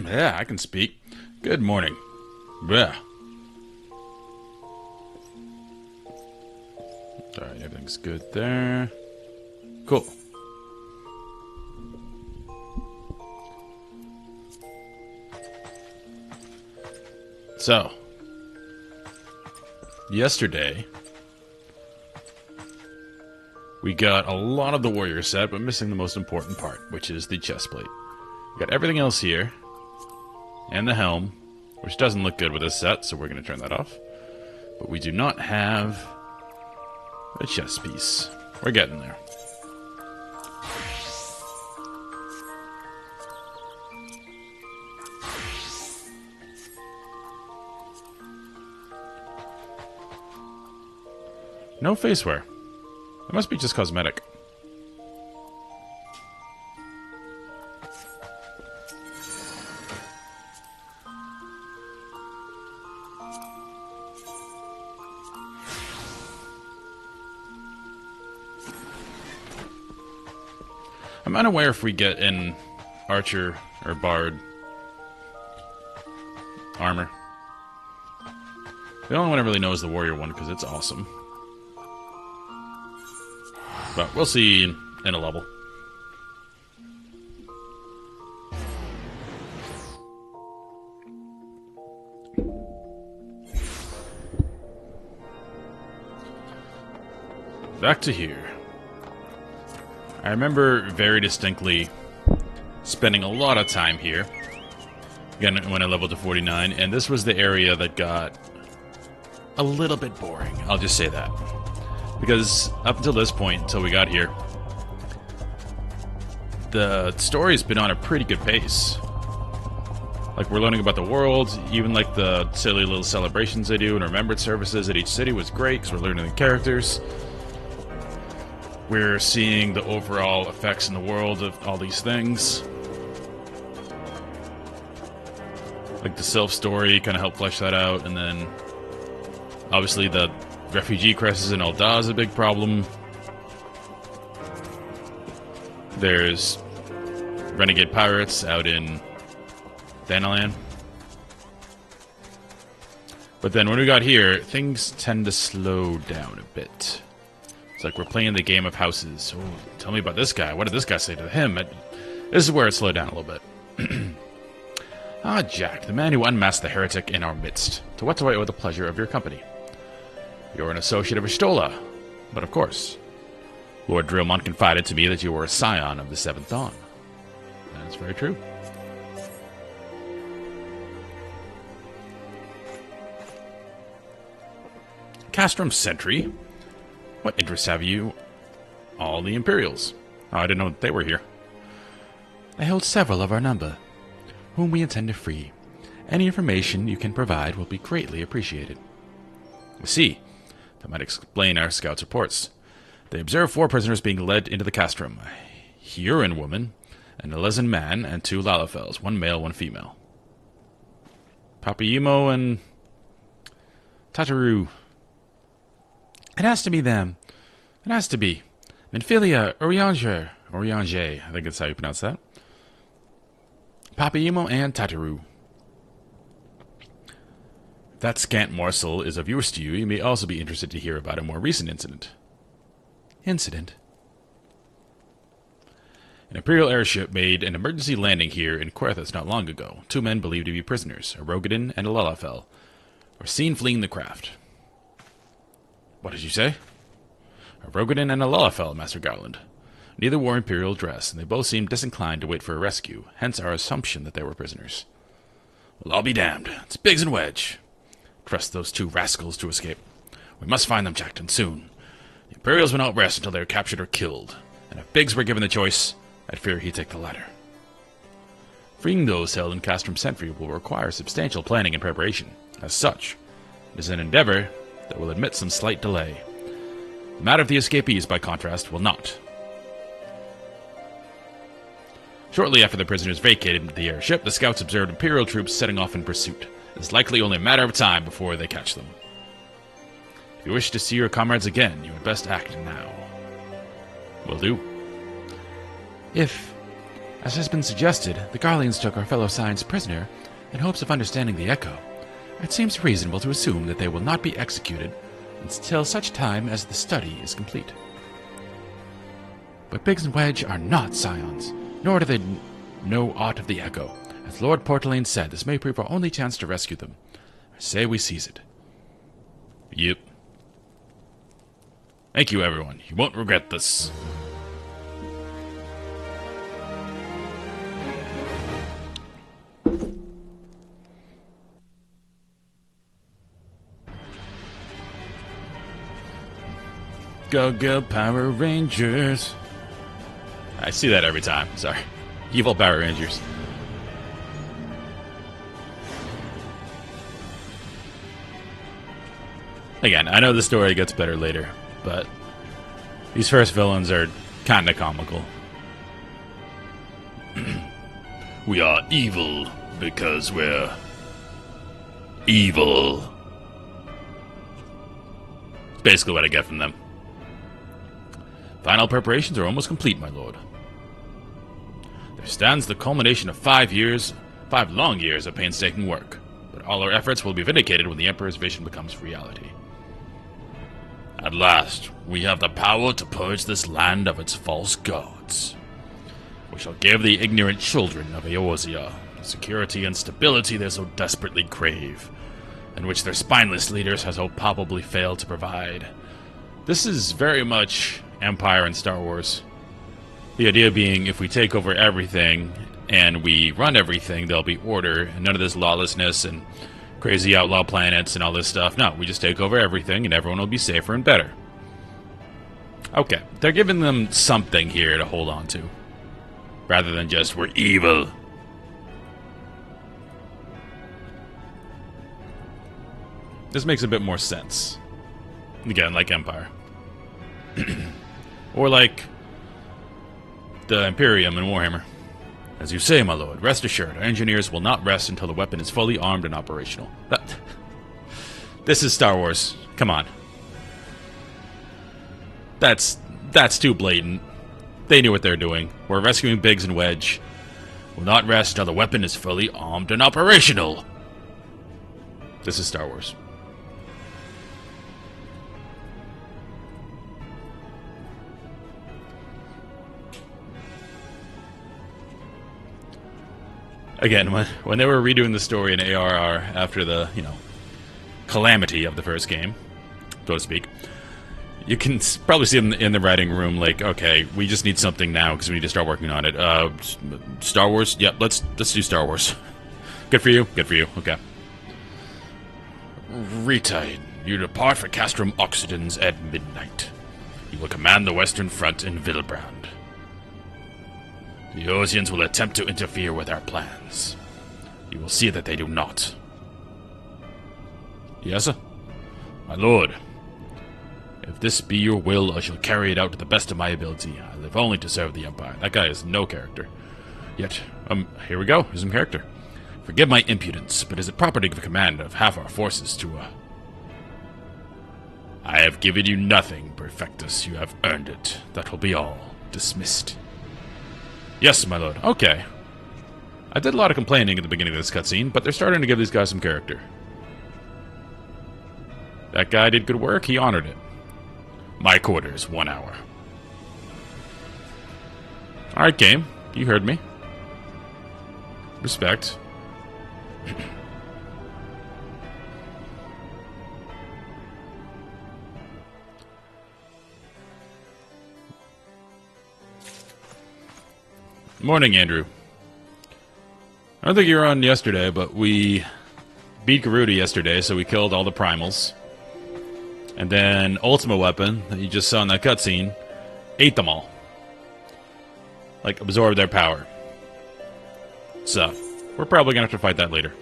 Yeah, I can speak. Good morning. Yeah. Alright, everything's good there. Cool. So, yesterday, we got a lot of the warrior set, but missing the most important part, which is the chest plate. We got everything else here, and the helm, which doesn't look good with this set, so we're going to turn that off. But we do not have a chest piece. We're getting there. No face wear. It must be just cosmetic. I'm unaware if we get an archer or bard armor. The only one I really know is the warrior one because it's awesome. But we'll see in a level. Back to here. I remember very distinctly spending a lot of time here. Again, when I leveled to 49, and this was the area that got a little bit boring. I'll just say that. Because up until this point, until we got here, the story's been on a pretty good pace. Like, we're learning about the world, even like the silly little celebrations they do and remembrance services at each city was great because we're learning the characters. We're seeing the overall effects in the world of all these things. Like the self-story kind of helped flesh that out, and then obviously the refugee crisis in Ultima is a big problem. There's renegade pirates out in Thanalan. But then when we got here, things tend to slow down a bit. It's like we're playing the game of houses. Oh, tell me about this guy. What did this guy say to him? This is where it slowed down a little bit. Ah, Jack, the man who unmasked the heretic in our midst. To what do I owe the pleasure of your company? You're an associate of Ishtola, but of course. Lord Drillmont confided to me that you were a scion of the Seventh Dawn. That's very true. Castrum Sentry? What interests have you? All the Imperials. Oh, I didn't know that they were here. I hold several of our number, whom we intend to free. Any information you can provide will be greatly appreciated. I see. That might explain our scouts' reports. They observed 4 prisoners being led into the castrum. A Huron woman, an Elezen man, and 2 Lalafels, 1 male, 1 female. Papaimo and Tataru. It has to be them. It has to be. Minfilia, Orianger, I think that's how you pronounce that. Papaimo and Tataru. If that scant morsel is of use to you, you may also be interested to hear about a more recent incident. Incident? An Imperial airship made an emergency landing here in Querthus not long ago. 2 men believed to be prisoners, a Rogadin and a Lalafel, were seen fleeing the craft. What did you say? A Rogadin and a Lalafel, Master Garland. Neither wore Imperial dress, and they both seemed disinclined to wait for a rescue, hence our assumption that they were prisoners. Well, I'll be damned. It's Biggs and Wedge. Trust those 2 rascals to escape. We must find them, Jackton, soon. The Imperials will not rest until they are captured or killed, and if Biggs were given the choice, I'd fear he'd take the latter. Freeing those held in Castrum Sentry will require substantial planning and preparation. As such, it is an endeavor that will admit some slight delay. The matter of the escapees, by contrast, will not. Shortly after the prisoners vacated the airship, the scouts observed Imperial troops setting off in pursuit. It is likely only a matter of time before they catch them. If you wish to see your comrades again, you had best act now. Will do. If As has been suggested, the Garleans took our fellow Science prisoner in hopes of understanding the Echo. It seems reasonable to assume that they will not be executed until such time as the study is complete. But Biggs and Wedge are not Scions, nor do they know aught of the Echo. As Lord Portelaine said, this may prove our only chance to rescue them. I say we seize it. Yep. Thank you, everyone. You won't regret this. Go Power Rangers. I see that every time. Sorry. Evil Power Rangers. Again, I know the story gets better later, but these first villains are kinda comical. We are evil because we're evil. It's basically what I get from them. Final preparations are almost complete, my lord. There stands the culmination of 5 long years of painstaking work, but all our efforts will be vindicated when the Emperor's vision becomes reality. At last, we have the power to purge this land of its false gods. We shall give the ignorant children of Eorzea the security and stability they so desperately crave, and which their spineless leaders have so palpably failed to provide. This is very much Empire and Star Wars. The idea being, if we take over everything and we run everything, there'll be order, and none of this lawlessness and crazy outlaw planets and all this stuff. No, we just take over everything and everyone will be safer and better. Okay, they're giving them something here to hold on to, rather than just, we're evil. This makes a bit more sense. Again, like Empire. Or like the Imperium in Warhammer. As you say, my lord, rest assured, our engineers will not rest until the weapon is fully armed and operational. This is Star Wars. Come on. That's too blatant. They knew what they're doing. We're rescuing Biggs and Wedge. Will not rest until the weapon is fully armed and operational. This is Star Wars. Again, when they were redoing the story in ARR after the, calamity of the first game, so to speak, you can probably see them in the writing room like, okay, we just need something now because we need to start working on it. Star Wars? Yep, let's do Star Wars. Good for you? Good for you. Okay. Retide, you depart for Castrum Occidens at midnight. You will command the Western Front in Vilbrand. The Eorzeans will attempt to interfere with our plans. You will see that they do not. Yes, sir? My lord, if this be your will, I shall carry it out to the best of my ability. I live only to serve the Empire. That guy is no character. Yet, here we go. Here's some character. Forgive my impudence, but is it proper to give command of half our forces to, I have given you nothing, Perfectus. You have earned it. That will be all. Dismissed. Yes, my lord. Okay. I did a lot of complaining at the beginning of this cutscene, but they're starting to give these guys some character. That guy did good work. He honored it. My quarters, 1 hour. Alright, game. You heard me. Respect. Morning, Andrew. I don't think you were on yesterday, but we beat Garuda yesterday, so we killed all the Primals. And then Ultima weapon, that you just saw in that cutscene, ate them all. Like, absorbed their power. So, we're probably gonna have to fight that later.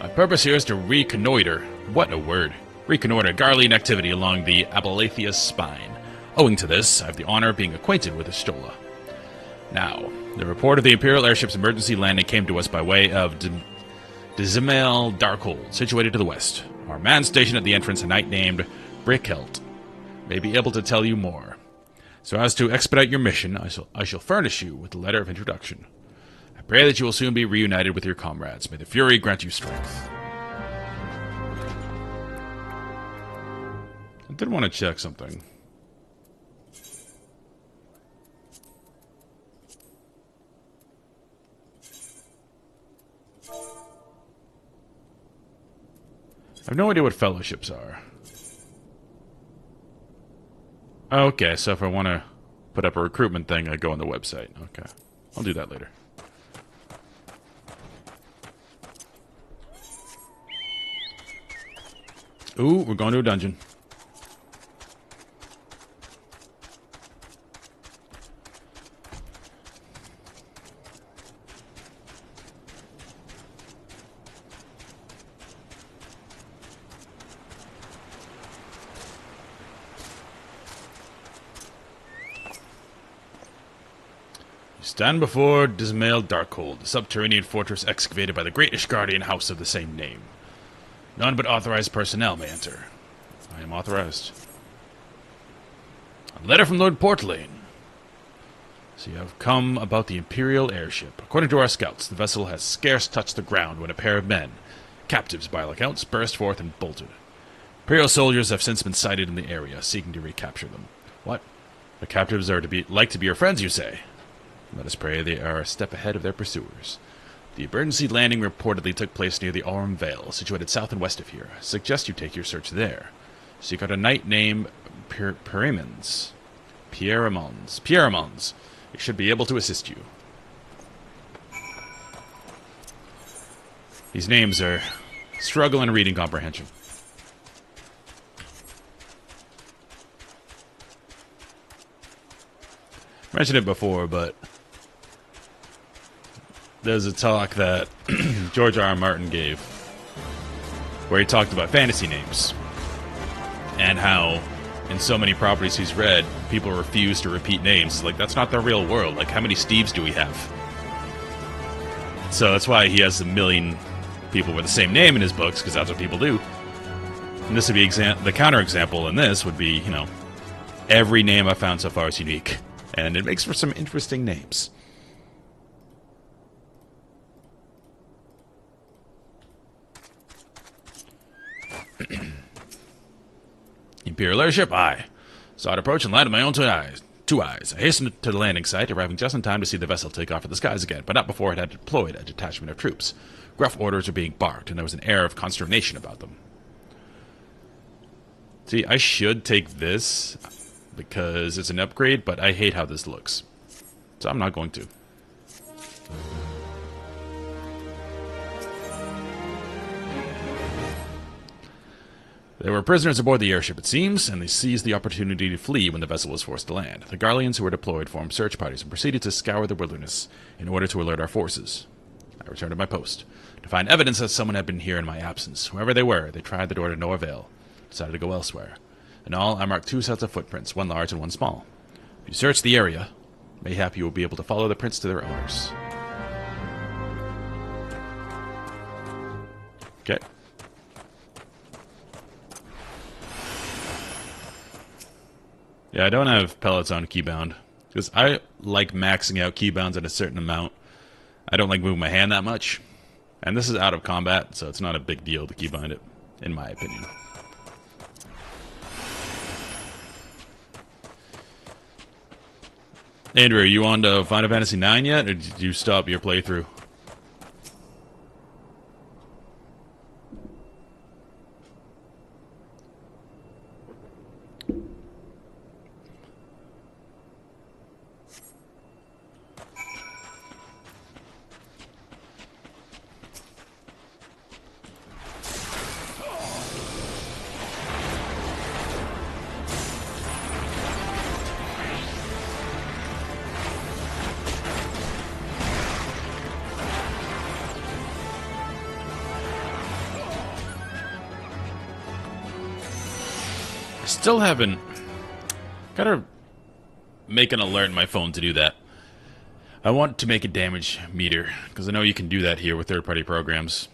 My purpose here is to reconnoiter. What a word. Reconnoiter Garlean activity along the Abalatheus spine. Owing to this, I have the honor of being acquainted with Estola. Now, the report of the Imperial airship's emergency landing came to us by way of Dizimel Darkhold, situated to the west. Our man stationed at the entrance, a knight named Brickelt, may be able to tell you more. So as to expedite your mission, I shall furnish you with a letter of introduction. I pray that you will soon be reunited with your comrades. May the Fury grant you strength. I did want to check something. I have no idea what fellowships are. Okay, so if I want to put up a recruitment thing, I go on the website. Okay, I'll do that later. Ooh, we're going to a dungeon. Stand before Dismail Darkhold, the subterranean fortress excavated by the great Ishgardian house of the same name. None but authorized personnel may enter. I am authorized. A letter from Lord Portlane. So you have come about the Imperial airship. According to our scouts, the vessel has scarce touched the ground when a pair of men, captives by all accounts, burst forth and bolted. Imperial soldiers have since been sighted in the area, seeking to recapture them. What? The captives are like to be your friends, you say? Let us pray they are a step ahead of their pursuers. The emergency landing reportedly took place near the Aurum Vale, situated south and west of here. I suggest you take your search there. Seek out a knight named Primals. Pierremonds. He should be able to assist you. These names are struggle in reading comprehension. I mentioned it before, but there's a talk that George R.R. Martin gave where he talked about fantasy names and how in so many properties he's read, people refuse to repeat names. It's like, that's not the real world. Like, how many Steves do we have? So that's why he has a million people with the same name in his books, because that's what people do. And this would be the counterexample in this would be, you know, every name I've found so far is unique. And it makes for some interesting names. Imperial airship, aye. Saw it approach and landed my own two eyes. I hastened to the landing site, arriving just in time to see the vessel take off at the skies again, but not before it had deployed a detachment of troops. Gruff orders were being barked, and there was an air of consternation about them. See, I should take this because it's an upgrade, but I hate how this looks. So I'm not going to. There were prisoners aboard the airship, it seems, and they seized the opportunity to flee when the vessel was forced to land. The Garleans who were deployed formed search parties and proceeded to scour the wilderness in order to alert our forces. I returned to my post to find evidence that someone had been here in my absence. Whoever they were, they tried the door to no avail, decided to go elsewhere. In all, I marked 2 sets of footprints, one large and one small. If you search the area, mayhap you will be able to follow the prints to their owners. Okay. Yeah, I don't have pellets on keybound, because I like maxing out keybounds at a certain amount. I don't like moving my hand that much. And this is out of combat, so it's not a big deal to keybind it, in my opinion. Andrew, are you on to Final Fantasy IX yet, or did you stop your playthrough? Still haven't. Gotta make an alert in my phone to do that. I want to make a damage meter, because I know you can do that here with third-party programs.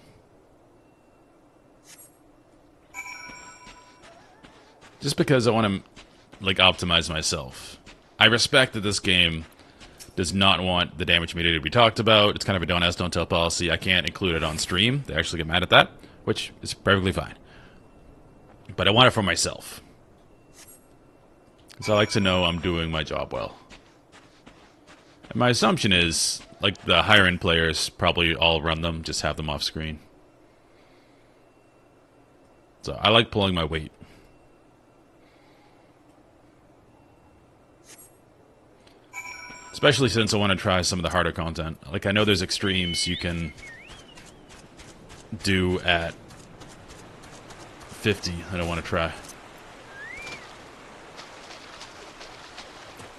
Just because I want to like, optimize myself. I respect that this game does not want the damage meter to be talked about. It's kind of a don't ask, don't tell policy. I can't include it on stream. They actually get mad at that, which is perfectly fine. But I want it for myself. Because I like to know I'm doing my job well. And my assumption is, like, the higher-end players probably all run them, just have them off screen. So I like pulling my weight. Especially since I want to try some of the harder content. Like, I know there's extremes you can do at 50 that I want to try.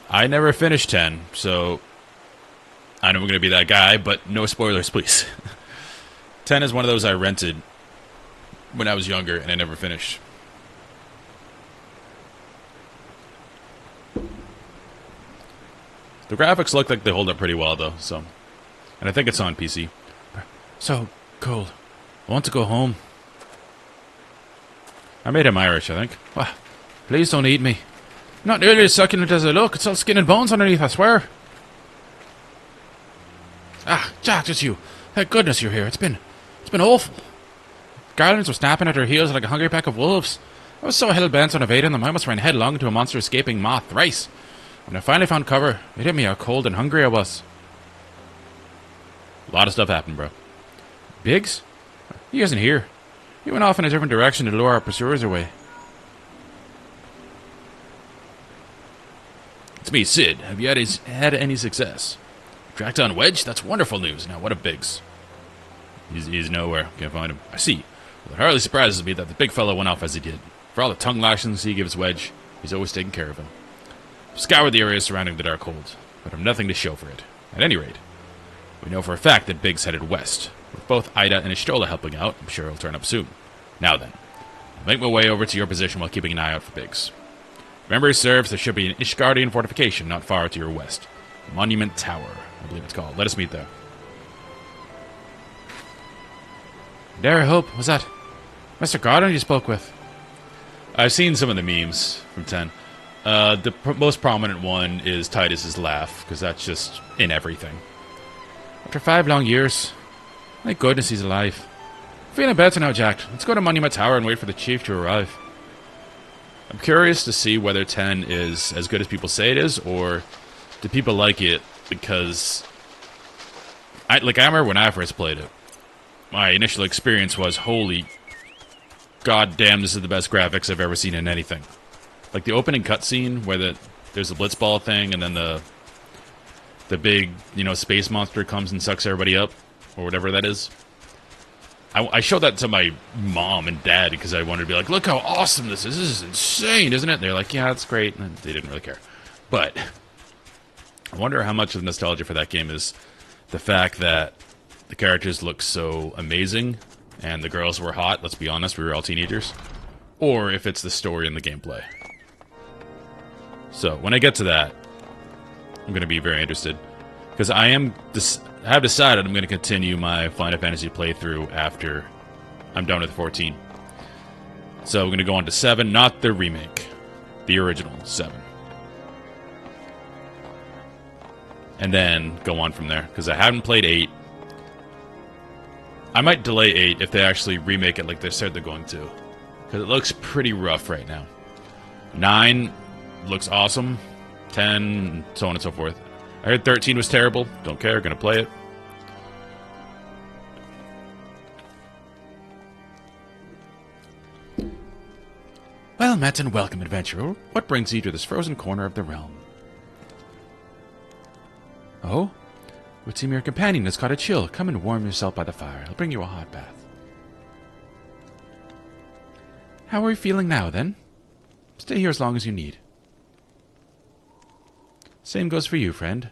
I never finished 10, so I know I'm going to be that guy, but no spoilers, please. 10 is one of those I rented when I was younger, and I never finished. The graphics look like they hold up pretty well, though, so... And I think it's on PC. So cold. I want to go home. I made him Irish, I think. Well, please don't eat me. Not nearly as succulent as I look. It's all skin and bones underneath, I swear. Ah, Jack, it's you. Thank goodness you're here. It's been awful. Garlands were snapping at her heels like a hungry pack of wolves. I was so hell-bent on evading them, I almost ran headlong into a monster-escaping moth thrice. When I finally found cover, it hit me how cold and hungry I was. A lot of stuff happened, bro. Biggs? He isn't here. He went off in a different direction to lure our pursuers away. It's me, Sid. Have you had any success? Tracked down Wedge? That's wonderful news. Now, what of Biggs? He's nowhere. Can't find him. I see. Well, it hardly surprises me that the big fellow went off as he did. For all the tongue lashings he gives Wedge, he's always taking care of him. I've scoured the area surrounding the Darkhold, but I've nothing to show for it. At any rate, we know for a fact that Biggs headed west. With both Ida and Ishtola helping out, I'm sure he'll turn up soon. Now then, I'll make my way over to your position while keeping an eye out for Biggs. If memory serves, there should be an Ishgardian fortification not far to your west. Monument Tower, I believe it's called. Let us meet there. Dare I hope, was that Mr. Gardner you spoke with? I've seen some of the memes from 10. The most prominent one is Titus's laugh, because that's just in everything. After 5 long years, thank goodness he's alive. Feeling better now, Jack. Let's go to Monument Tower and wait for the chief to arrive. I'm curious to see whether 10 is as good as people say it is, or do people like it because... I remember when I first played it, my initial experience was, holy goddamn, this is the best graphics I've ever seen in anything. Like the opening cutscene where there's a blitzball thing and then the big, space monster comes and sucks everybody up, or whatever that is. I showed that to my mom and dad because I wanted to be like, look how awesome this is. This is insane, isn't it? And they're like, yeah, that's great. And they didn't really care. But I wonder how much of the nostalgia for that game is the fact that the characters look so amazing and the girls were hot. Let's be honest, we were all teenagers. Or if it's the story and the gameplay. So when I get to that, I'm going to be very interested. Because I have decided I'm going to continue my Final Fantasy playthrough after I'm done with 14. So I'm going to go on to 7, not the remake. The original 7. And then go on from there. Because I haven't played 8. I might delay 8 if they actually remake it like they said they're going to. Because it looks pretty rough right now. 9 looks awesome. 10, so on and so forth. I heard 13 was terrible. Don't care, gonna play it. Well met and welcome, adventurer. What brings you to this frozen corner of the realm? Oh? Would seem your companion has caught a chill. Come and warm yourself by the fire. I'll bring you a hot bath. How are you feeling now, then? Stay here as long as you need. Same goes for you, friend.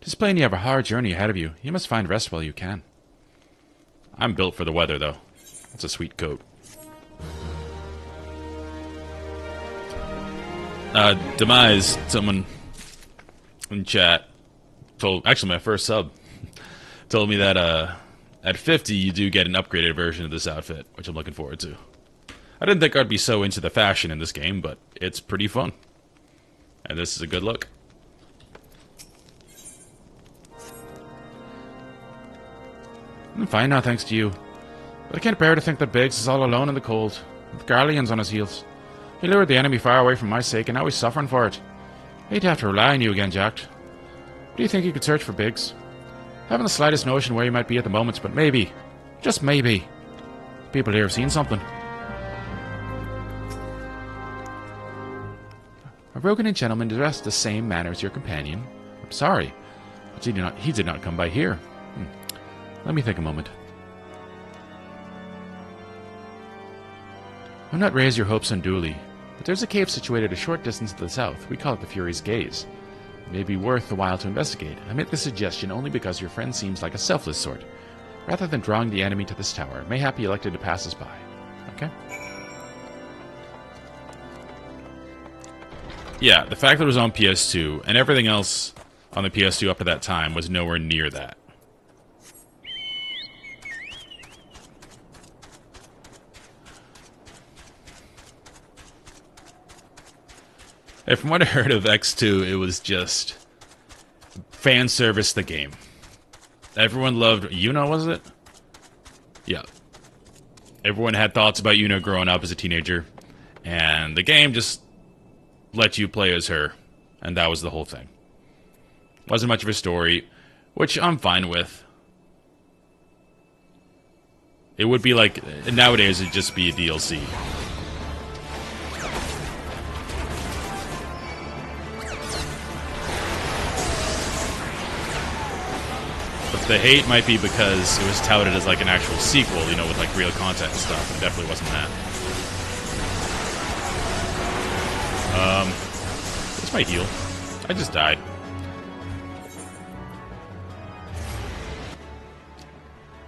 'Tis plain you have a hard journey ahead of you. You must find rest while you can. I'm built for the weather, though. That's a sweet coat. Demise, someone in chat told... Actually, my first sub told me that at 50, you do get an upgraded version of this outfit, which I'm looking forward to. I didn't think I'd be so into the fashion in this game, but it's pretty fun. And this is a good look. I'm fine now, thanks to you. But I can't bear to think that Biggs is all alone in the cold, with Garleans on his heels. He lured the enemy far away from my sake, and now he's suffering for it. I hate to have to rely on you again, Jack. Do you think you could search for Biggs? I haven't the slightest notion where he might be at the moment, but maybe, just maybe, people here have seen something. A Rogan gentleman dressed the same manner as your companion. I'm sorry, but he did not come by here. Let me think a moment. I'll not raise your hopes unduly, but there's a cave situated a short distance to the south. We call it the Fury's Gaze. It may be worth the while to investigate. I make the suggestion only because your friend seems like a selfless sort. Rather than drawing the enemy to this tower, mayhap he elected to pass us by. Okay? Yeah, the fact that it was on PS2, and everything else on the PS2 up to that time was nowhere near that. Hey, from what I heard of X2, it was just fan service the game. Everyone loved Yuna, was it? Yeah. Everyone had thoughts about Yuna growing up as a teenager, and the game just let you play as her, and that was the whole thing. Wasn't much of a story, which I'm fine with. It would be like, nowadays it'd just be a DLC. The hate might be because it was touted as like an actual sequel, you know, with like real content and stuff. It definitely wasn't that. This might heal. I just died.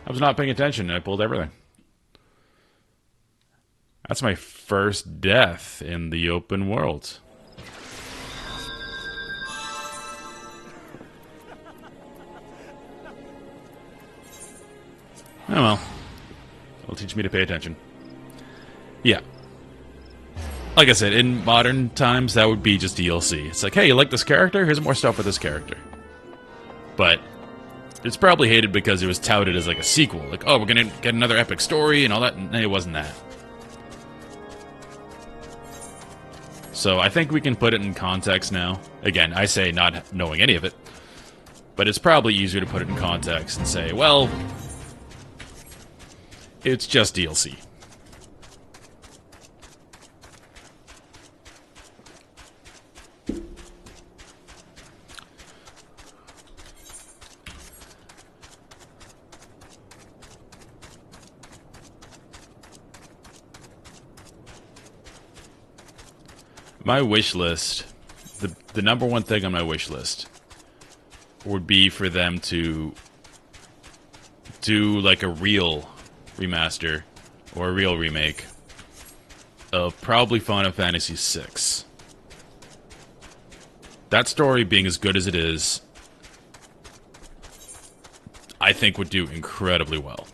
I was not paying attention and I pulled everything. That's my first death in the open world. Oh well. It'll teach me to pay attention. Yeah. Like I said, in modern times, that would be just DLC. It's like, hey, you like this character? Here's more stuff for this character. But it's probably hated because it was touted as like a sequel. Like, oh, we're gonna get another epic story and all that. And it wasn't that. So I think we can put it in context now. Again, I say not knowing any of it. But it's probably easier to put it in context and say, well, it's just DLC. My wish list, the number one thing on my wish list would be for them to do like a real remaster or a real remake of probably Final Fantasy VI. That story being as good as it is, I think would do incredibly well.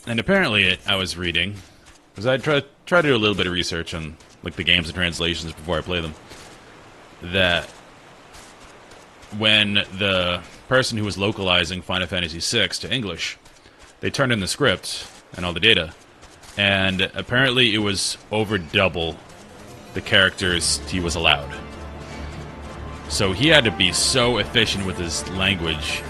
And apparently, I was reading, because I try to do a little bit of research on like the games and translations before I play them, that when the person who was localizing Final Fantasy VI to English, they turned in the script and all the data, and apparently it was over double the characters he was allowed. So he had to be so efficient with his language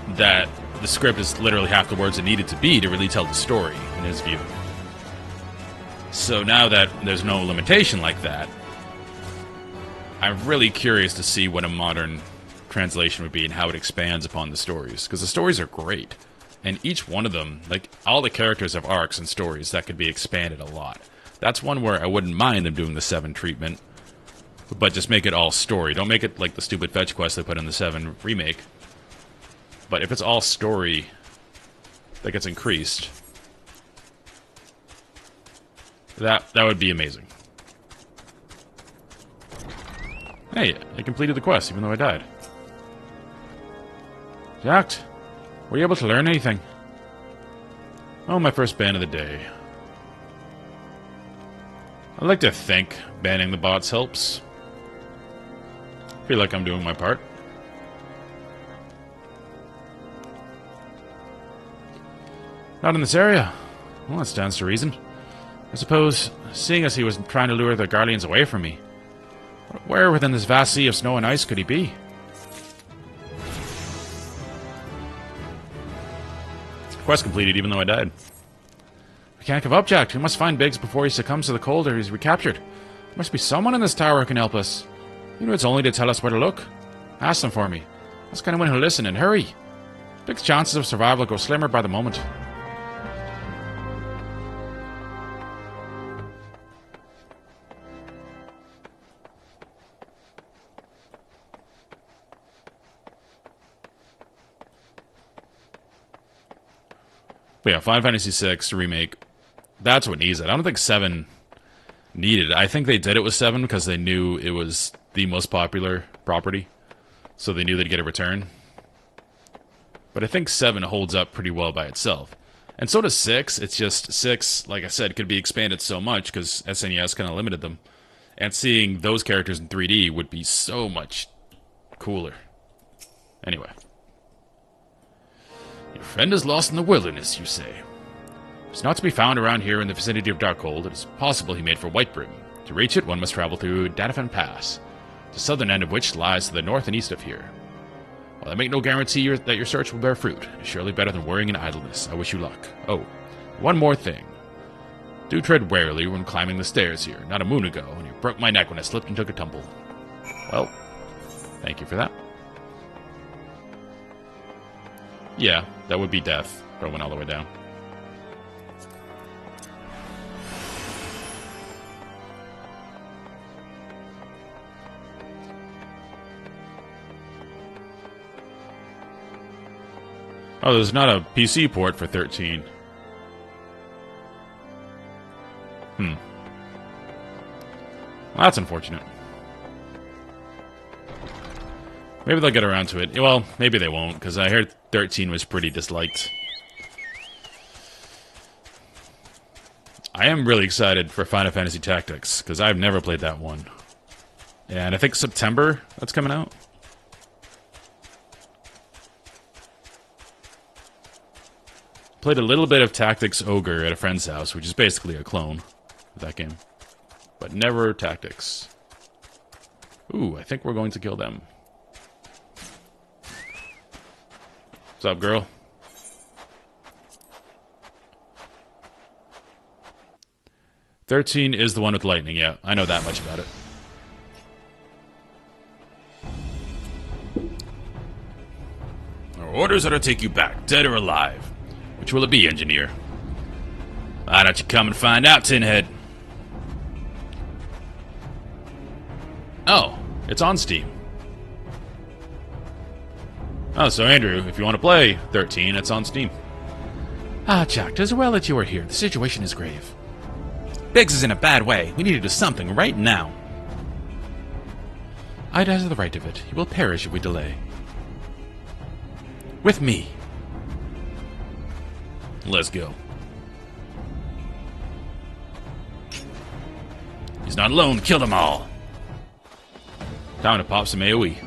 that the script is literally half the words it needed to be to really tell the story, in his view. So now that there's no limitation like that, I'm really curious to see what a modern translation would be and how it expands upon the stories. Because the stories are great. And each one of them, like, all the characters have arcs and stories that could be expanded a lot. That's one where I wouldn't mind them doing the 7 treatment, but just make it all story. Don't make it like the stupid fetch quest they put in the 7 remake. But if it's all story that gets increased, that would be amazing. Hey, I completed the quest, even though I died. Jack, were you able to learn anything? Oh, my first ban of the day. I like to think banning the bots helps. I feel like I'm doing my part. Not in this area. Well, that stands to reason. I suppose, seeing as he was trying to lure the Guardians away from me, where within this vast sea of snow and ice could he be? Quest completed, even though I died. We can't give up, Jack. We must find Biggs before he succumbs to the cold or he's recaptured. There must be someone in this tower who can help us. You know, it's only to tell us where to look. Ask them for me. That's kind of one who'll listen, and hurry. Biggs' chances of survival grow slimmer by the moment. But yeah, Final Fantasy VI Remake, that's what needs it. I don't think 7 needed it. I think they did it with 7 because they knew it was the most popular property. So they knew they'd get a return. But I think 7 holds up pretty well by itself. And so does 6. It's just 6, like I said, could be expanded so much because SNES kind of limited them. And seeing those characters in 3D would be so much cooler. Anyway. Your friend is lost in the wilderness, you say. He's not to be found around here in the vicinity of Darkhold. It is possible he made for Whitebrim. To reach it, one must travel through Danafan Pass, the southern end of which lies to the north and east of here. While I make no guarantee that your search will bear fruit, it is surely better than worrying in idleness. I wish you luck. Oh, one more thing. Do tread warily when climbing the stairs here. Not a moon ago, and you broke my neck when I slipped and took a tumble. Well, thank you for that. Yeah, that would be death, if I went all the way down. Oh, there's not a PC port for 13. Well, that's unfortunate. Maybe they'll get around to it. Well, maybe they won't, because I heard 13 was pretty disliked. I am really excited for Final Fantasy Tactics, because I've never played that one. And I think September that's coming out. Played a little bit of Tactics Ogre at a friend's house, which is basically a clone of that game. But never Tactics. Ooh, I think we're going to kill them. What's up, girl? "13 is the one with lightning, yeah. I know that much about it. Our orders are to take you back, dead or alive. Which will it be, engineer? Why don't you come and find out, Tinhead?" Oh, it's on Steam. Oh, so Andrew, if you want to play 13, it's on Steam. Ah, Jack, 'tis well that you are here. The situation is grave. Biggs is in a bad way. We need to do something right now. Ida has the right of it. He will perish if we delay. With me. Let's go. He's not alone. Kill them all. Time to pop some AoE.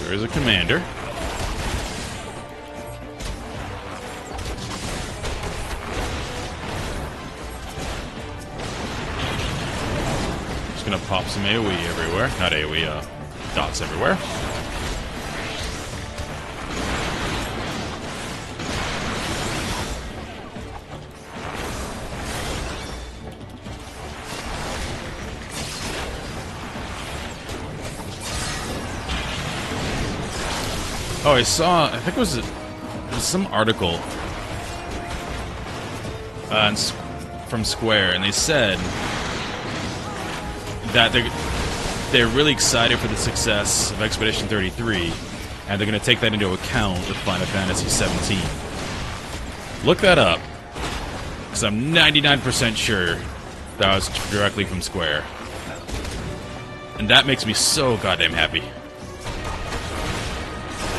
There is a commander. Just gonna pop some AoE everywhere. Not AoE, dots everywhere. Oh, I saw, I think it was some article from Square, and they said that they're really excited for the success of Expedition 33, and they're going to take that into account with Final Fantasy 17. Look that up, because I'm 99% sure that was directly from Square. And that makes me so goddamn happy.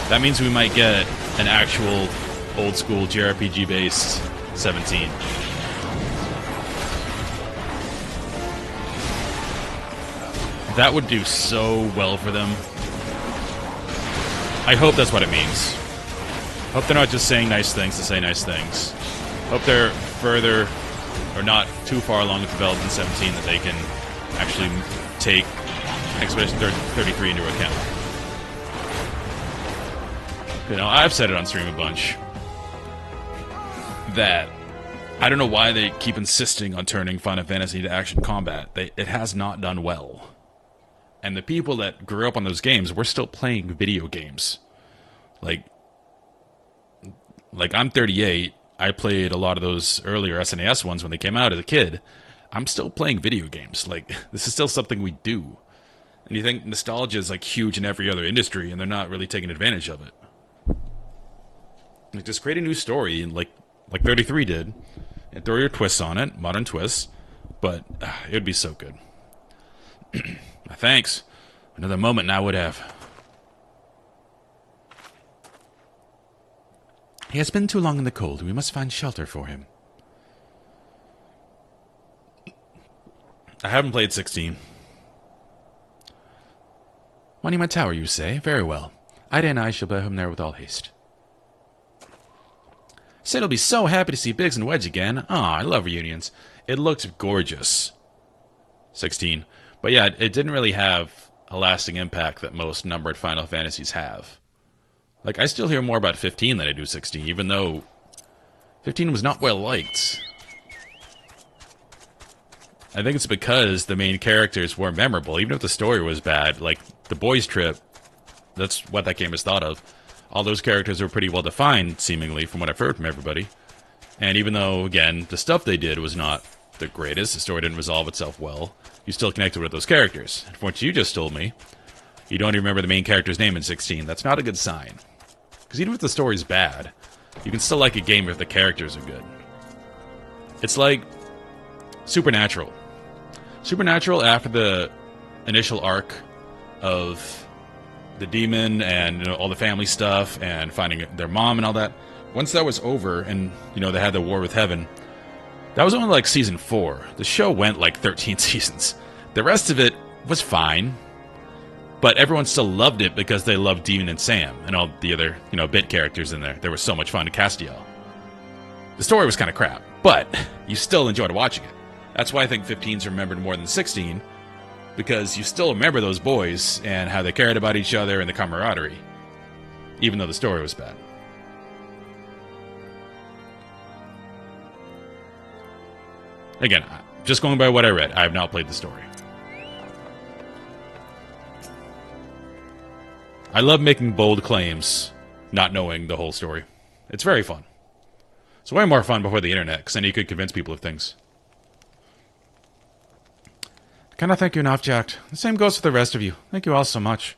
That means we might get an actual old-school JRPG-based 17. That would do so well for them. I hope that's what it means. Hope they're not just saying nice things to say nice things. Hope they're further, or not too far along with development 17, that they can actually take Expedition 33 into account. You know, I've said it on stream a bunch. That I don't know why they keep insisting on turning Final Fantasy to action combat. It has not done well. And the people that grew up on those games were still playing video games. Like I'm 38. I played a lot of those earlier SNES ones when they came out as a kid. I'm still playing video games. Like, this is still something we do. And you think nostalgia is, like, huge in every other industry, and they're not really taking advantage of it. Like, just create a new story, and like 33 did, and throw your twists on it, modern twists, but it would be so good. Thanks. Another moment and I would have. He has been too long in the cold. We must find shelter for him. I haven't played 16. Monument Tower, you say? Very well. Ida and I shall bear him there with all haste. Sid'll be so happy to see Biggs and Wedge again. Aw, I love reunions. It looked gorgeous. 16. But yeah, it didn't really have a lasting impact that most numbered Final Fantasies have. Like, I still hear more about 15 than I do 16, even though 15 was not well liked. I think it's because the main characters were memorable, even if the story was bad. Like, the boys' trip, that's what that game is thought of. All those characters are pretty well defined, seemingly, from what I've heard from everybody. And even though, again, the stuff they did was not the greatest, the story didn't resolve itself well, you still connected with those characters. And from what you just told me, you don't even remember the main character's name in 16. That's not a good sign. Because even if the story's bad, you can still like a game if the characters are good. It's like Supernatural. Supernatural, after the initial arc of the demon and, you know, all the family stuff and finding their mom and all that, once that was over and, you know, they had the war with heaven, that was only like season 4. The show went like 13 seasons. The rest of it was fine, but everyone still loved it because they loved Dean and Sam and all the other, you know, bit characters in there. They were so much fun to Castiel. The story was kind of crap, but you still enjoyed watching it. That's why I think 15's remembered more than 16, because you still remember those boys and how they cared about each other and the camaraderie, even though the story was bad. Again, just going by what I read, I have not played the story. I love making bold claims, not knowing the whole story. It's very fun. It's way more fun before the internet, because then you could convince people of things. Cannot thank you enough, Jack. The same goes for the rest of you. Thank you all so much.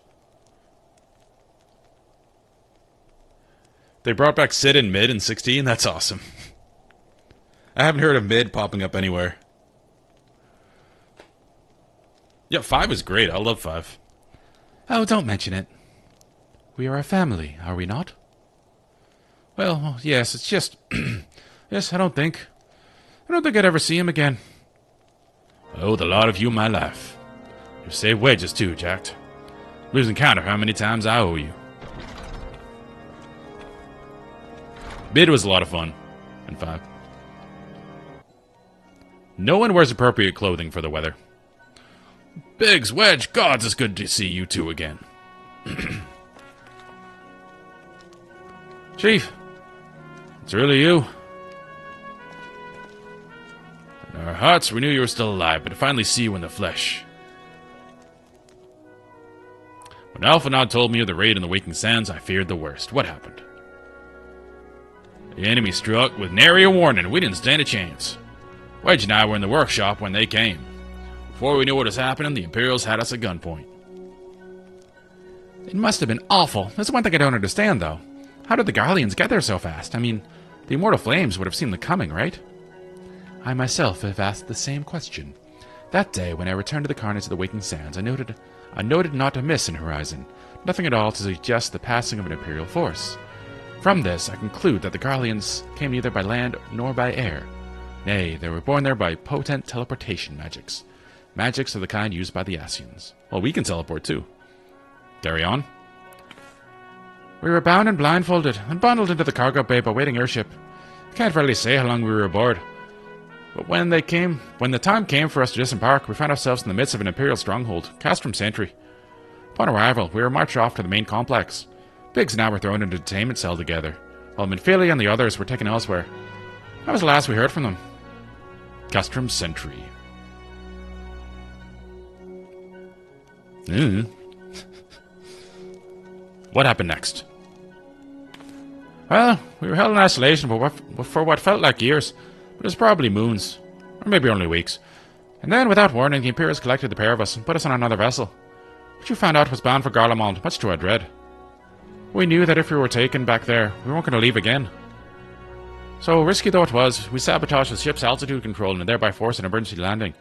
They brought back Sid in Mid in 16? That's awesome. I haven't heard of Mid popping up anywhere. Yeah, 5 is great. I love 5. Oh, don't mention it. We are a family, are we not? Well, yes, it's just... yes, I don't think I'd ever see him again. I owe the lot of you my life. You saved Wedges too, Jack. Losing count of how many times I owe you. Mid was a lot of fun in 5. No one wears appropriate clothing for the weather. Biggs, Wedge, gods, it's good to see you two again. Chief, it's really you. In our hearts, we knew you were still alive, but to finally see you in the flesh. When Alphanod told me of the raid in the Waking Sands, I feared the worst. What happened? The enemy struck with nary a warning. We didn't stand a chance. Wedge and I were in the workshop when they came. Before we knew what was happening, the Imperials had us at gunpoint. It must have been awful. There's one thing I don't understand, though. How did the Garleans get there so fast? I mean, the Immortal Flames would have seen them coming, right? I myself have asked the same question. That day, when I returned to the carnage of the waking sands, I noted not a mist in horizon, nothing at all to suggest the passing of an Imperial force. From this, I conclude that the Garleans came neither by land nor by air. Nay, they were born there by potent teleportation magics. Magics of the kind used by the Asians. Well, we can teleport too. Carry on. We were bound and blindfolded, and bundled into the cargo bay by waiting airship. Can't really say how long we were aboard. But when the time came for us to disembark, we found ourselves in the midst of an Imperial stronghold, Castrum Sentry. Upon arrival, we were marched off to the main complex. Biggs and I were thrown into a detainment cell together, while Minfilia and the others were taken elsewhere. That was the last we heard from them. Castrum Sentry. What happened next? Well, we were held in isolation for what felt like years, but it was probably moons, or maybe only weeks. And then, without warning, the Imperials collected the pair of us and put us on another vessel, which we found out was bound for Garlemald, much to our dread. We knew that if we were taken back there, we weren't going to leave again. So, risky though it was, we sabotaged the ship's altitude control and thereby forced an emergency landing.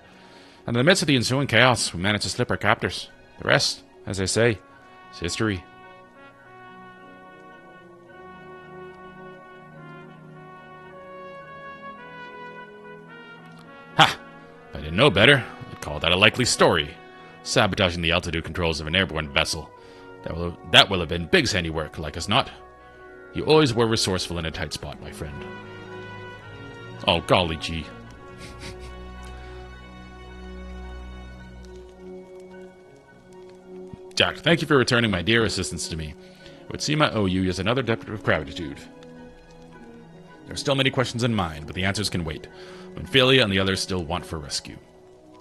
And in the midst of the ensuing chaos, we managed to slip our captors. The rest, as I say, is history. Ha! If I didn't know better, I'd call that a likely story. Sabotaging the altitude controls of an airborne vessel. That will have been Biggs' handiwork, like as not. You always were resourceful in a tight spot, my friend. Oh, golly gee. Jack, thank you for returning my dear assistance to me. It would seem I owe you as another debt of gratitude. There are still many questions in mind, but the answers can wait. When Philia and the others still want for rescue.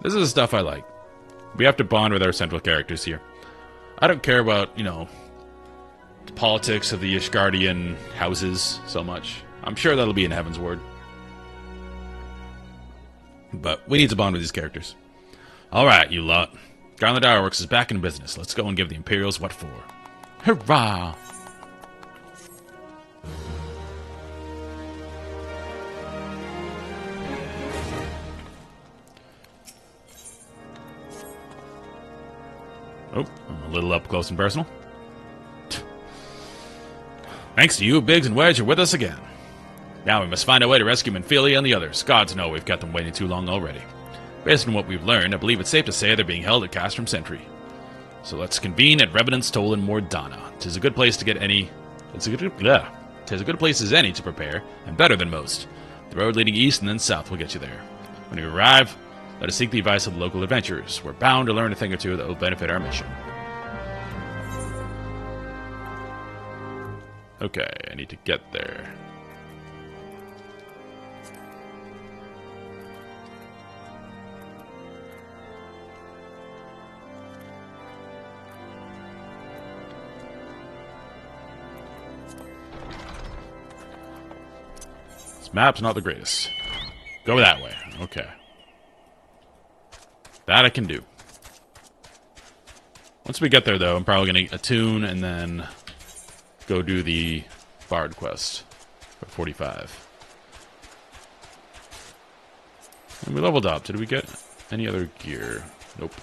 This is the stuff I like. We have to bond with our central characters here. I don't care about, the politics of the Ishgardian houses so much. I'm sure that'll be in Heaven's Word. But we need to bond with these characters. Alright, you lot. Garland Ironworks is back in business. Let's go and give the Imperials what for. Hurrah! Oh, I'm a little up close and personal. Thanks to you, Biggs and Wedge are with us again. Now we must find a way to rescue Minfilia and the others. Gods know we've kept them waiting too long already. Based on what we've learned, I believe it's safe to say they're being held at Castrum Sentry. So let's convene at Revenant's Toll in Mordana. 'Tis a good place to get any... Tis a good place as any to prepare, and better than most. The road leading east and then south will get you there. When you arrive, let us seek the advice of local adventurers. We're bound to learn a thing or two that will benefit our mission. Okay, I need to get there. This map's not the greatest. Go that way. Okay. That I can do. Once we get there, though, I'm probably going to attune and then go do the Bard quest for 45. And we leveled up. Did we get any other gear? Nope.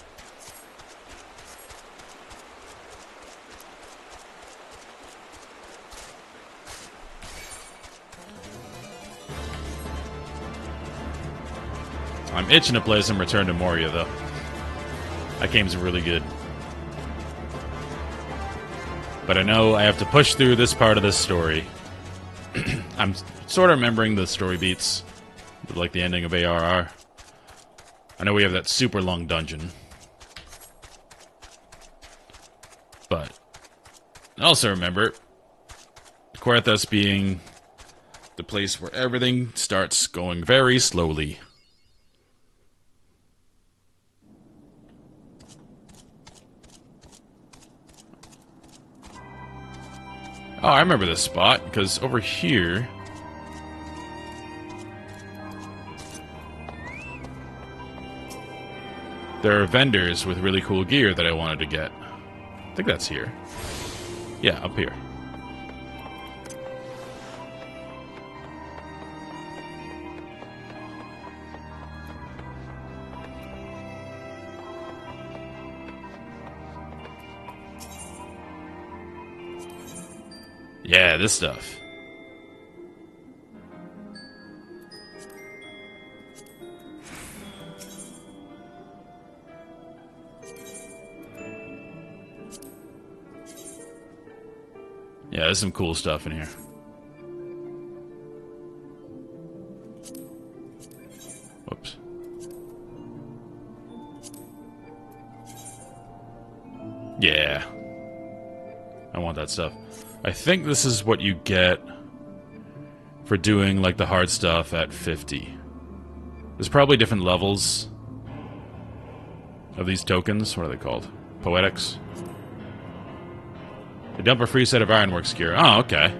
I'm itching to play some Return to Moria, though. That game's really good. But I know I have to push through this part of this story. I'm sort of remembering the story beats, like the ending of ARR. I know we have that super long dungeon. But I also remember Querthus being the place where everything starts going very slowly. Oh, I remember this spot, because over here... there are vendors with really cool gear that I wanted to get. I think that's here. Yeah, up here. Yeah, this stuff. Yeah, there's some cool stuff in here. Whoops. Yeah. I want that stuff. I think this is what you get for doing, like, the hard stuff at 50. There's probably different levels of these tokens. What are they called? Poetics? They dump a free set of ironworks gear. Oh, okay.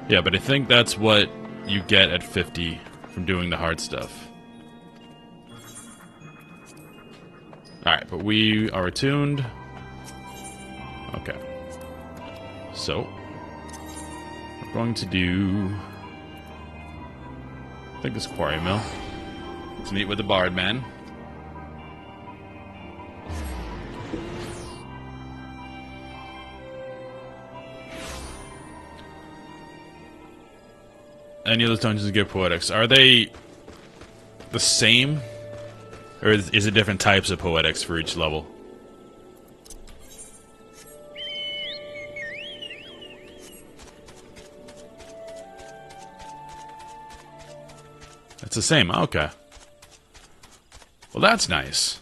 Yeah, but I think that's what you get at 50 from doing the hard stuff. Alright, but we are attuned. Okay. So, we're going to do... I think it's Quarry Mill. Let's meet with the Bard Man. Any of those dungeons get poetics. Are they the same? Or is it different types of poetics for each level? It's the same. Okay. Well, that's nice.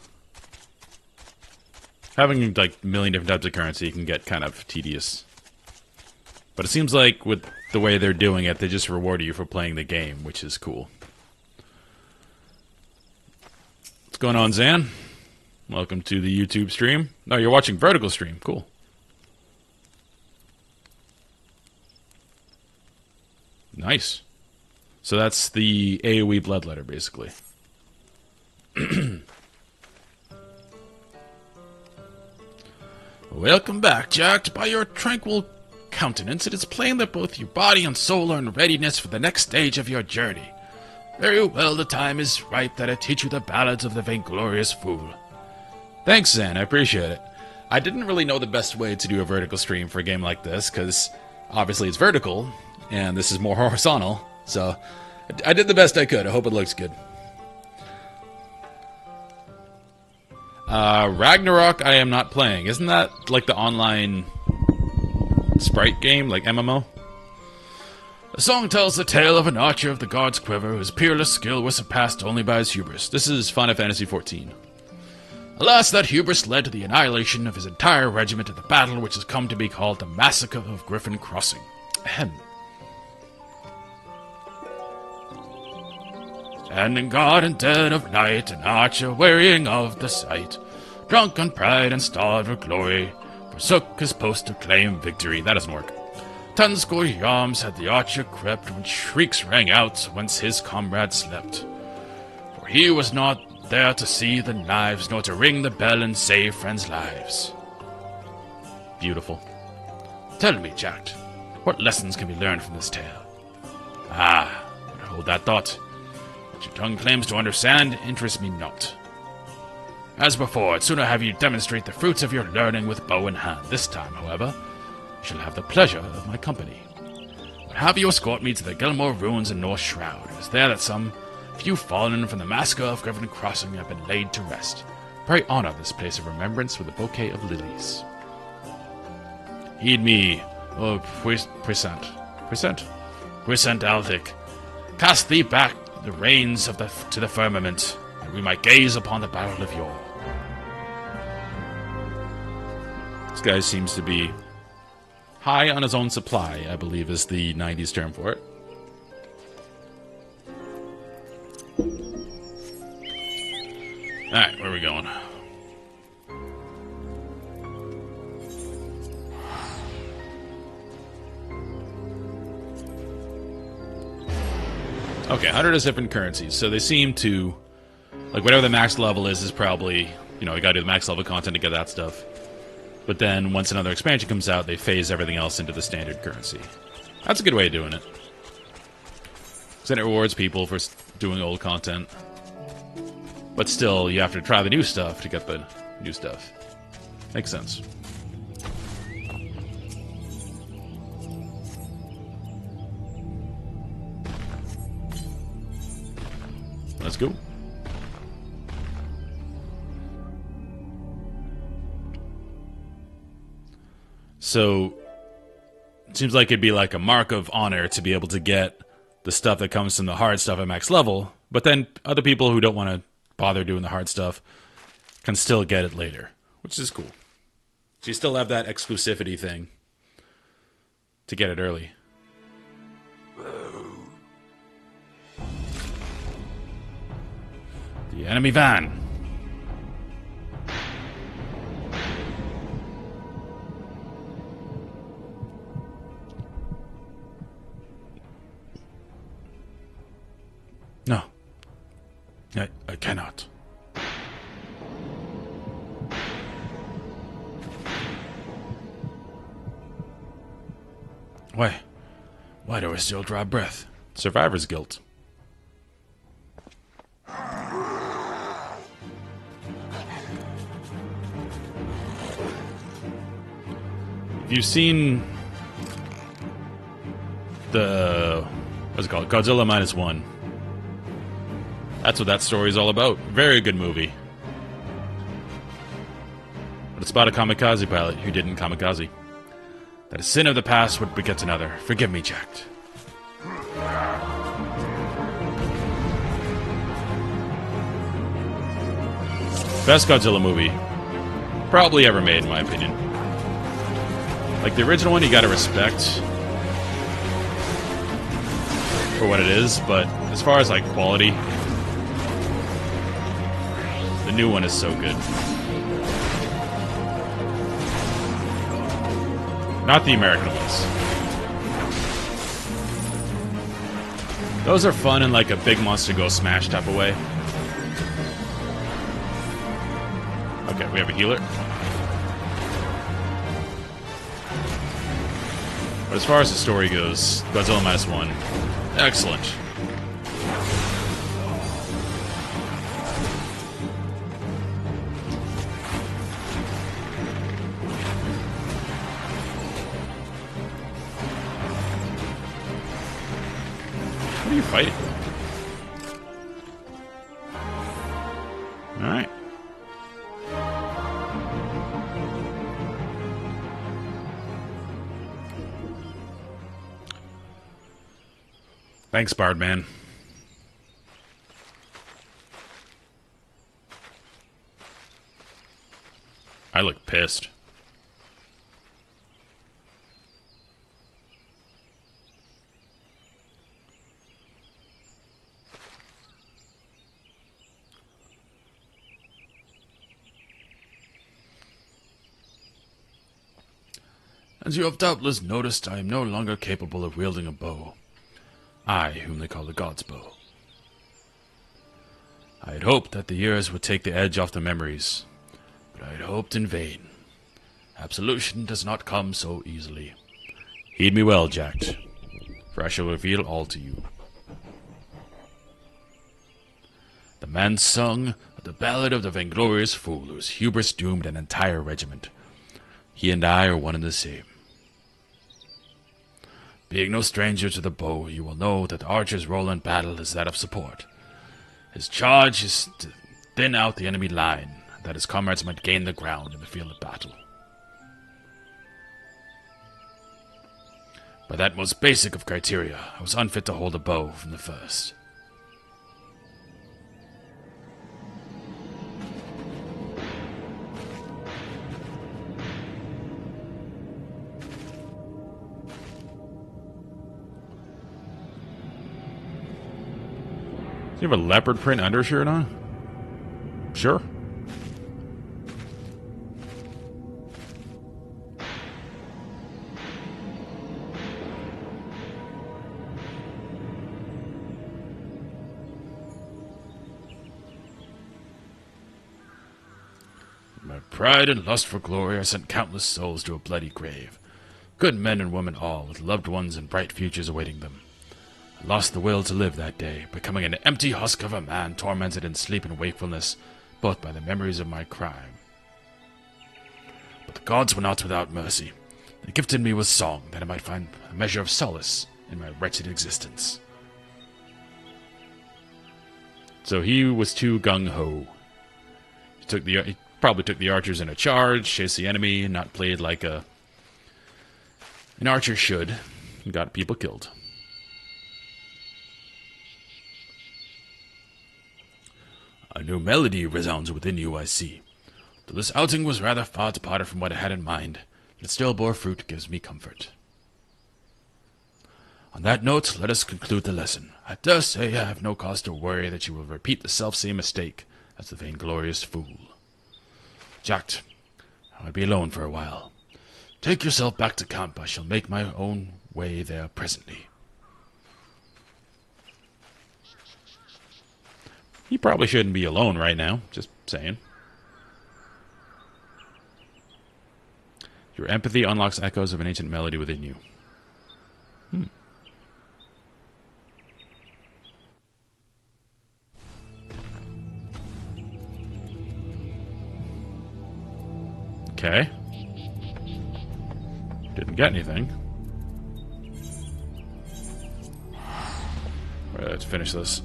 Having, like, a million different types of currency can get kind of tedious. But it seems like with the way they're doing it, they just reward you for playing the game, which is cool. What's going on, Zan? Welcome to the YouTube stream. No, you're watching Vertical stream. Cool. Nice. So that's the AoE Bloodletter, basically. Welcome back, Jacked. By your tranquil countenance, it is plain that both your body and soul are in readiness for the next stage of your journey. Very well, the time is ripe that I teach you the ballads of the vainglorious fool. Thanks, Zan, I appreciate it. I didn't really know the best way to do a vertical stream for a game like this, because obviously it's vertical, and this is more horizontal, so I did the best I could. I hope it looks good. Ragnarok I am not playing. Isn't that like the online sprite game, like MMO? The song tells the tale of an archer of the god's quiver whose peerless skill was surpassed only by his hubris. This is Final Fantasy XIV. Alas, that hubris led to the annihilation of his entire regiment in the battle which has come to be called the Massacre of Griffin Crossing. Ahem. And in God and dead of night, an archer wearying of the sight, drunk on pride and starved of glory, forsook his post to claim victory. That doesn't work. 10 score yawms had the archer crept when shrieks rang out whence his comrade slept. For he was not there to see the knives, nor to ring the bell and save friends' lives. Beautiful. Tell me, Jacked, what lessons can be learned from this tale? Ah, hold that thought. What your tongue claims to understand interests me not. As before, I'd sooner have you demonstrate the fruits of your learning with bow in hand. This time, however, you shall have the pleasure of my company. But have you escort me to the Gilmore Ruins in North Shroud. It is there that some few fallen from the massacre of Griffin Crossing have been laid to rest. Pray honor this place of remembrance with a bouquet of lilies. Heed me, O Puissant Aldic. Cast thee back the reins of to the firmament, that we might gaze upon the battle of yore. This guy seems to be high on his own supply, I believe is the 90s term for it. Alright, where are we going? Okay, 100 is different currencies, so they seem to... Like, whatever the max level is probably... You know, you gotta do the max level content to get that stuff. But then, once another expansion comes out, they phase everything else into the standard currency. That's a good way of doing it. Because then it rewards people for doing old content. But still, you have to try the new stuff to get the new stuff. Makes sense. Let's go. So, it seems like it'd be like a mark of honor to be able to get the stuff that comes from the hard stuff at max level, but then other people who don't want to bother doing the hard stuff can still get it later, which is cool. So you still have that exclusivity thing to get it early. The enemy van. No. I cannot. Why? Why do I still draw breath? Survivor's guilt. If you've seen the... what's it called? Godzilla -1. That's what that story is all about. Very good movie. But it's about a kamikaze pilot who didn't kamikaze. That a sin of the past would beget another. Forgive me, Jack. Best Godzilla movie probably ever made, in my opinion. Like, the original one, you gotta respect for what it is, but as far as, like, quality, the new one is so good. Not the American ones. Those are fun in, like, a big monster go smash type of way. Okay, we have a healer. But as far as the story goes, Godzilla -1, excellent. What are you fighting? Alright. Thanks, Bardman. I look pissed. As you have doubtless noticed, I am no longer capable of wielding a bow. I, whom they call the God's Bow. I had hoped that the years would take the edge off the memories, but I had hoped in vain. Absolution does not come so easily. Heed me well, Jack, for I shall reveal all to you. The man sung the ballad of the vainglorious fool whose hubris doomed an entire regiment. He and I are one and the same. Being no stranger to the bow, you will know that the archer's role in battle is that of support. His charge is to thin out the enemy line, that his comrades might gain the ground in the field of battle. By that most basic of criteria, I was unfit to hold a bow from the first. Do you have a leopard print undershirt on? Sure. My pride and lust for glory, I sent countless souls to a bloody grave. Good men and women all, with loved ones and bright futures awaiting them. I lost the will to live that day, becoming an empty husk of a man tormented in sleep and wakefulness, both by the memories of my crime. But the gods were not without mercy. They gifted me with song, that I might find a measure of solace in my wretched existence. So he was too gung-ho. He probably took the archers in a charge, chased the enemy, and not played like an archer should, and got people killed. A new melody resounds within you, I see. Though this outing was rather far departed from what I had in mind, it still bore fruit, gives me comfort. On that note, let us conclude the lesson. I dare say I have no cause to worry that you will repeat the self-same mistake as the vainglorious fool. Jack, I will be alone for a while. Take yourself back to camp. I shall make my own way there presently. He probably shouldn't be alone right now, just saying. Your empathy unlocks echoes of an ancient melody within you. Okay. Didn't get anything. Alright, let's finish this.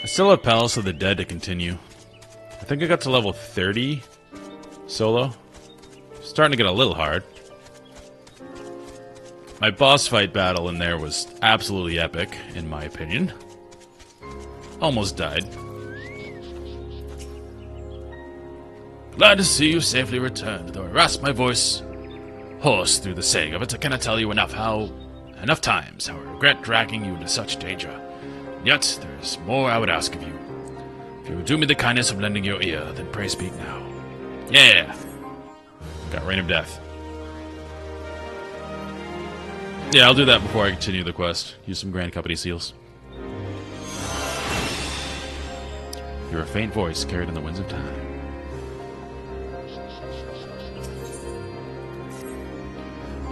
I still have Palace of the Dead to continue. I think I got to level 30 solo. Starting to get a little hard. My boss fight battle in there was absolutely epic, in my opinion. Almost died. Glad to see you safely returned, though I rasp my voice hoarse through the saying of it. I cannot tell you enough times how I regret dragging you into such danger. And yet, there is more I would ask of you. If you would do me the kindness of lending your ear, then pray speak now. Yeah! Got Rain of Death. Yeah, I'll do that before I continue the quest. Use some Grand Company seals. You're a faint voice carried in the winds of time.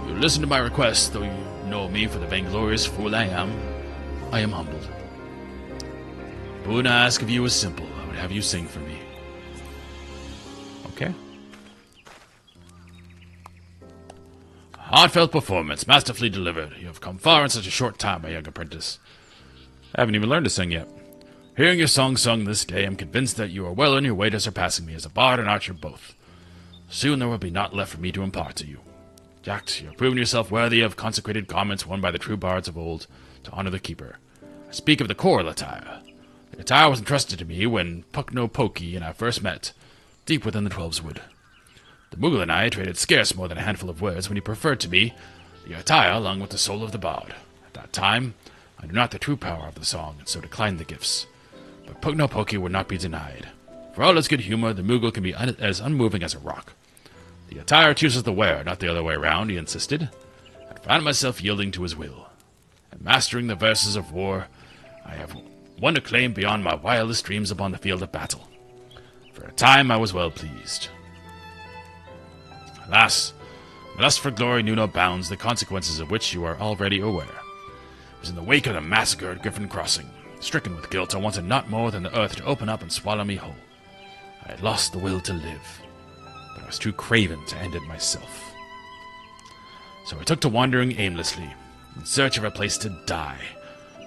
You listen to my request, though you know me for the vainglorious fool I am humbled. The boon I ask of you is simple. I would have you sing for me. Okay. Heartfelt performance, masterfully delivered. You have come far in such a short time, my young apprentice. I haven't even learned to sing yet. Hearing your song sung this day, I'm convinced that you are well on your way to surpassing me as a bard and archer both. Soon there will be naught left for me to impart to you. Jack, you have proven yourself worthy of consecrated garments worn by the true bards of old to honor the keeper. I speak of the choral attire. The attire was entrusted to me when Pukno-Poki and I first met, deep within the Twelves Wood. The Moogle and I traded scarce more than a handful of words when he preferred to me the attire along with the soul of the bard. At that time, I knew not the true power of the song, and so declined the gifts. But Pukno-Poki would not be denied. For all his good humor, the Moogle can be as unmoving as a rock. The attire chooses the wearer, not the other way around, he insisted. I found myself yielding to his will. And mastering the verses of war, I have won acclaim beyond my wildest dreams upon the field of battle. For a time I was well pleased. Alas, my lust for glory knew no bounds, the consequences of which you are already aware. It was in the wake of the massacre at Griffin Crossing. Stricken with guilt, I wanted not more than the earth to open up and swallow me whole. I had lost the will to live, but I was too craven to end it myself. So I took to wandering aimlessly, in search of a place to die,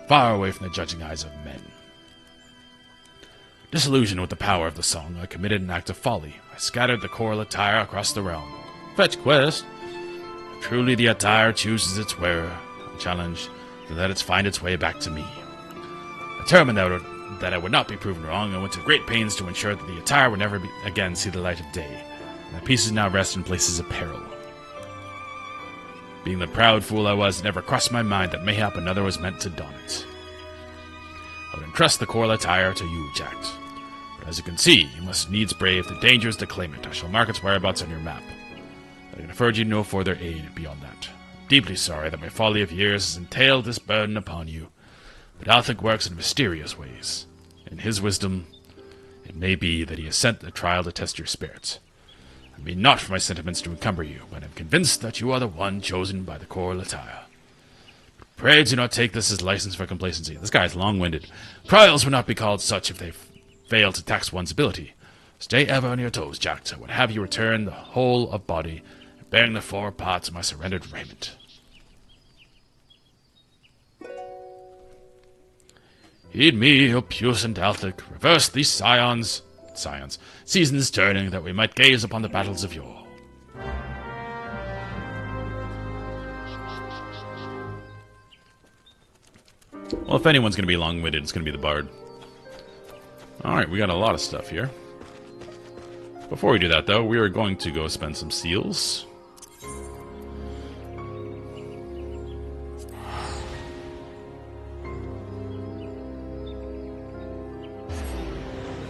far away from the judging eyes of men. Disillusioned with the power of the song, I committed an act of folly. I scattered the choral attire across the realm. Fetch quest! Truly the attire chooses its wearer. I challenged to let it find its way back to me. Determined that I would not be proven wrong, I went to great pains to ensure that the attire would never again see the light of day. My pieces now rest in places of peril. Being the proud fool I was, it never crossed my mind that mayhap another was meant to don it. I would entrust the choral attire to you, Jack. But as you can see, you must needs brave the dangers to claim it. I shall mark its whereabouts on your map. But I can afford you no further aid beyond that. I'm deeply sorry that my folly of years has entailed this burden upon you. But Althig works in mysterious ways. In his wisdom, it may be that he has sent the trial to test your spirit. I mean not for my sentiments to encumber you, but I'm convinced that you are the one chosen by the choral attire. Pray do not take this as license for complacency. This guy is long-winded. Trials would not be called such if they fail to tax one's ability. Stay ever on your toes, Jack. I would have you return the whole of body, bearing the 4 parts of my surrendered raiment. Heed me, O puissant Althic. Reverse these seasons turning, that we might gaze upon the battles of yore. Well, if anyone's going to be long-winded, it's going to be the Bard. Alright, we got a lot of stuff here. Before we do that, though, we are going to go spend some seals.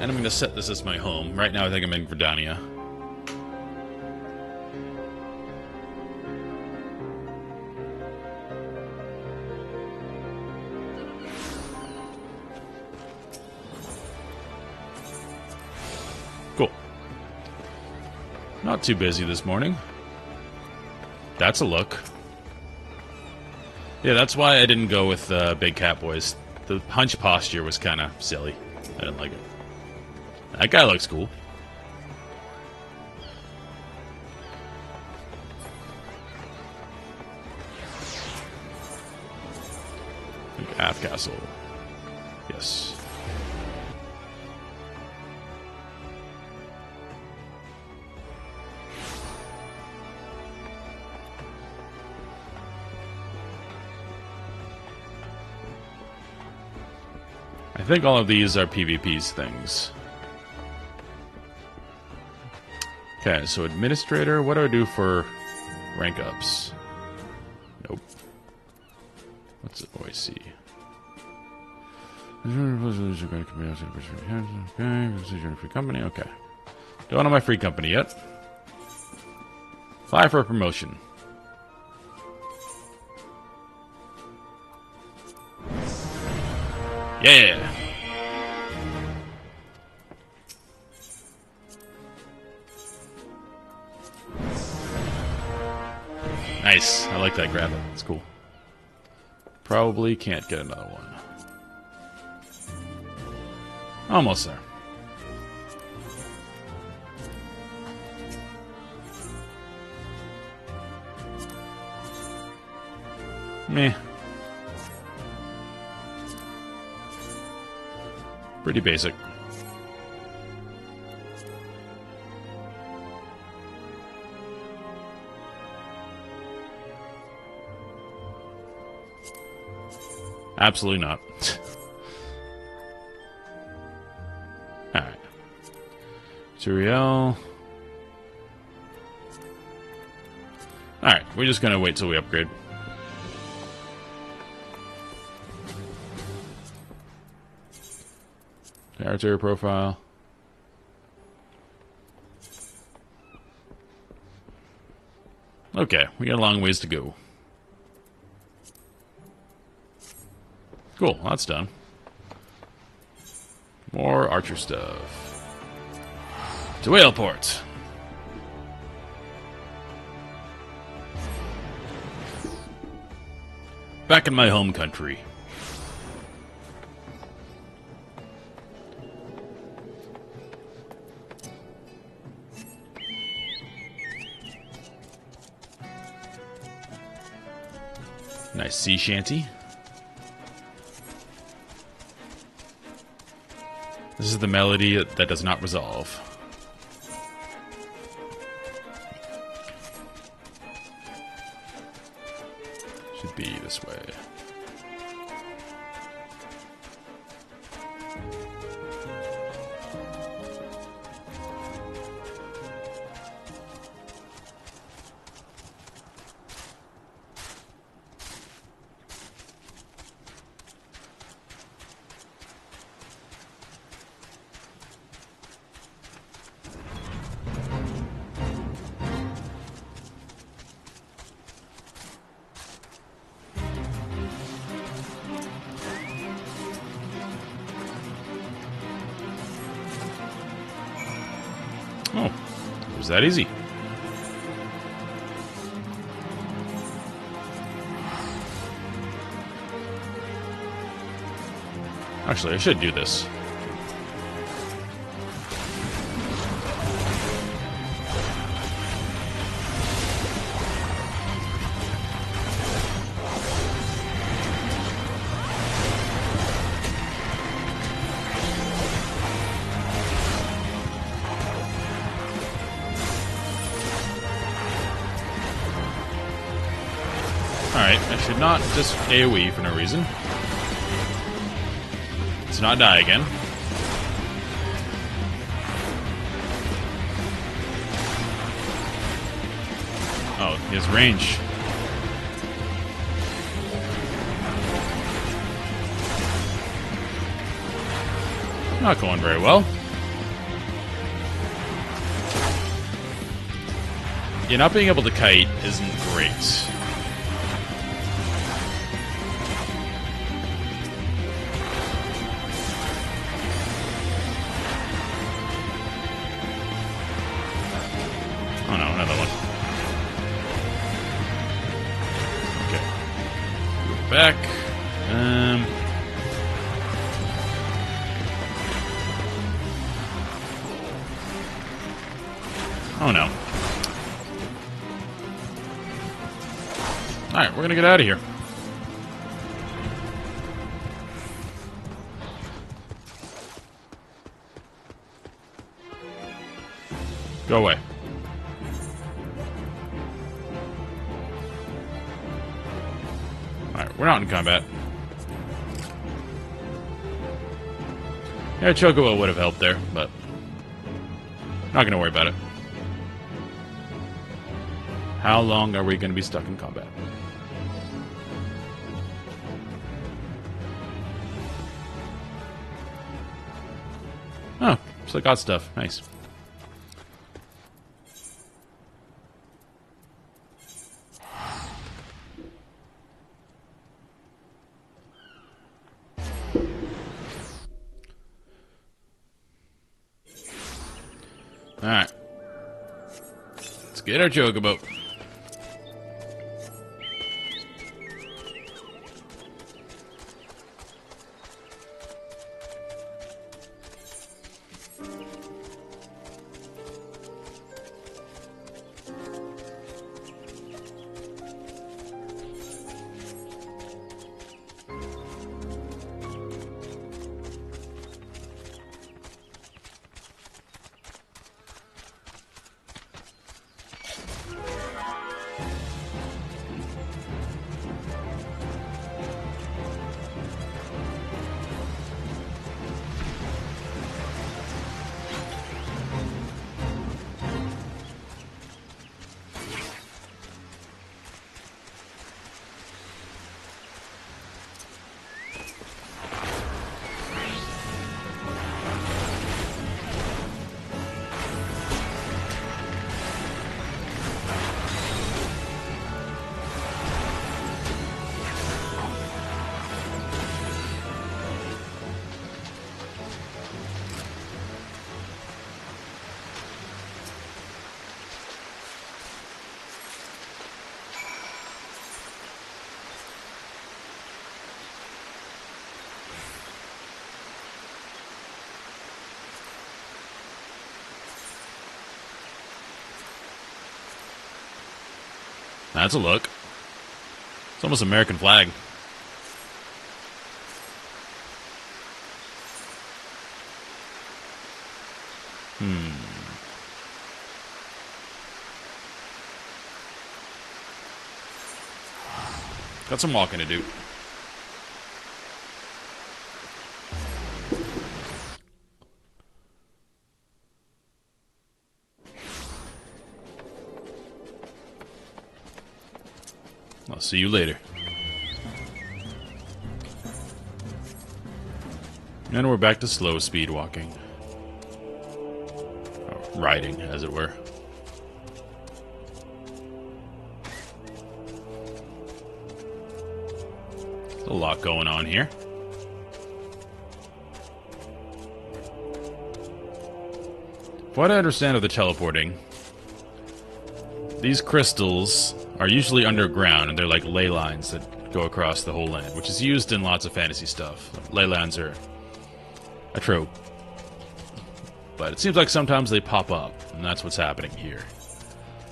And I'm going to set this as my home. Right now, I think I'm in Verdania. Cool. Not too busy this morning. That's a look. Yeah, that's why I didn't go with Big Cat Boys. The hunch posture was kind of silly. I didn't like it. That guy looks cool. Ath Castle. Yes. I think all of these are PvP's things. Okay, so Administrator, what do I do for rank ups? Nope. What's OIC? Free company, okay. Don't have my free company yet. Apply for a promotion. Yeah! Nice. I like that graphic. It's cool. Probably can't get another one. Almost there. Meh. Pretty basic. Absolutely not. Alright. Turiel. Alright, we're just gonna wait till we upgrade. Character profile. Okay, we got a long ways to go. Cool, that's done. More archer stuff. To Whaleport. Back in my home country. Nice sea shanty. This is the melody that does not resolve. Should be this way. Oh, it was that easy. Actually, I should do this. Alright, I should not just AoE for no reason. Let's not die again. Oh, he has range. Not going very well. Yeah, not being able to kite isn't great. Oh no, another one. Okay. Go back. Oh no. Alright, we're gonna get out of here. Go away. Alright, we're not in combat. Yeah, Chocobo would have helped there, but not gonna worry about it. How long are we gonna be stuck in combat? Oh, so I got stuff. Nice. Alright. Let's get our Chocobo. That's a look. It's almost American flag. Got some walking to do. I'll see you later. And we're back to slow speed walking. Or riding, as it were. There's a lot going on here. From what I understand of the teleporting, these crystals are usually underground, and they're like ley lines that go across the whole land, which is used in lots of fantasy stuff. Ley lines are a trope. But it seems like sometimes they pop up, and that's what's happening here.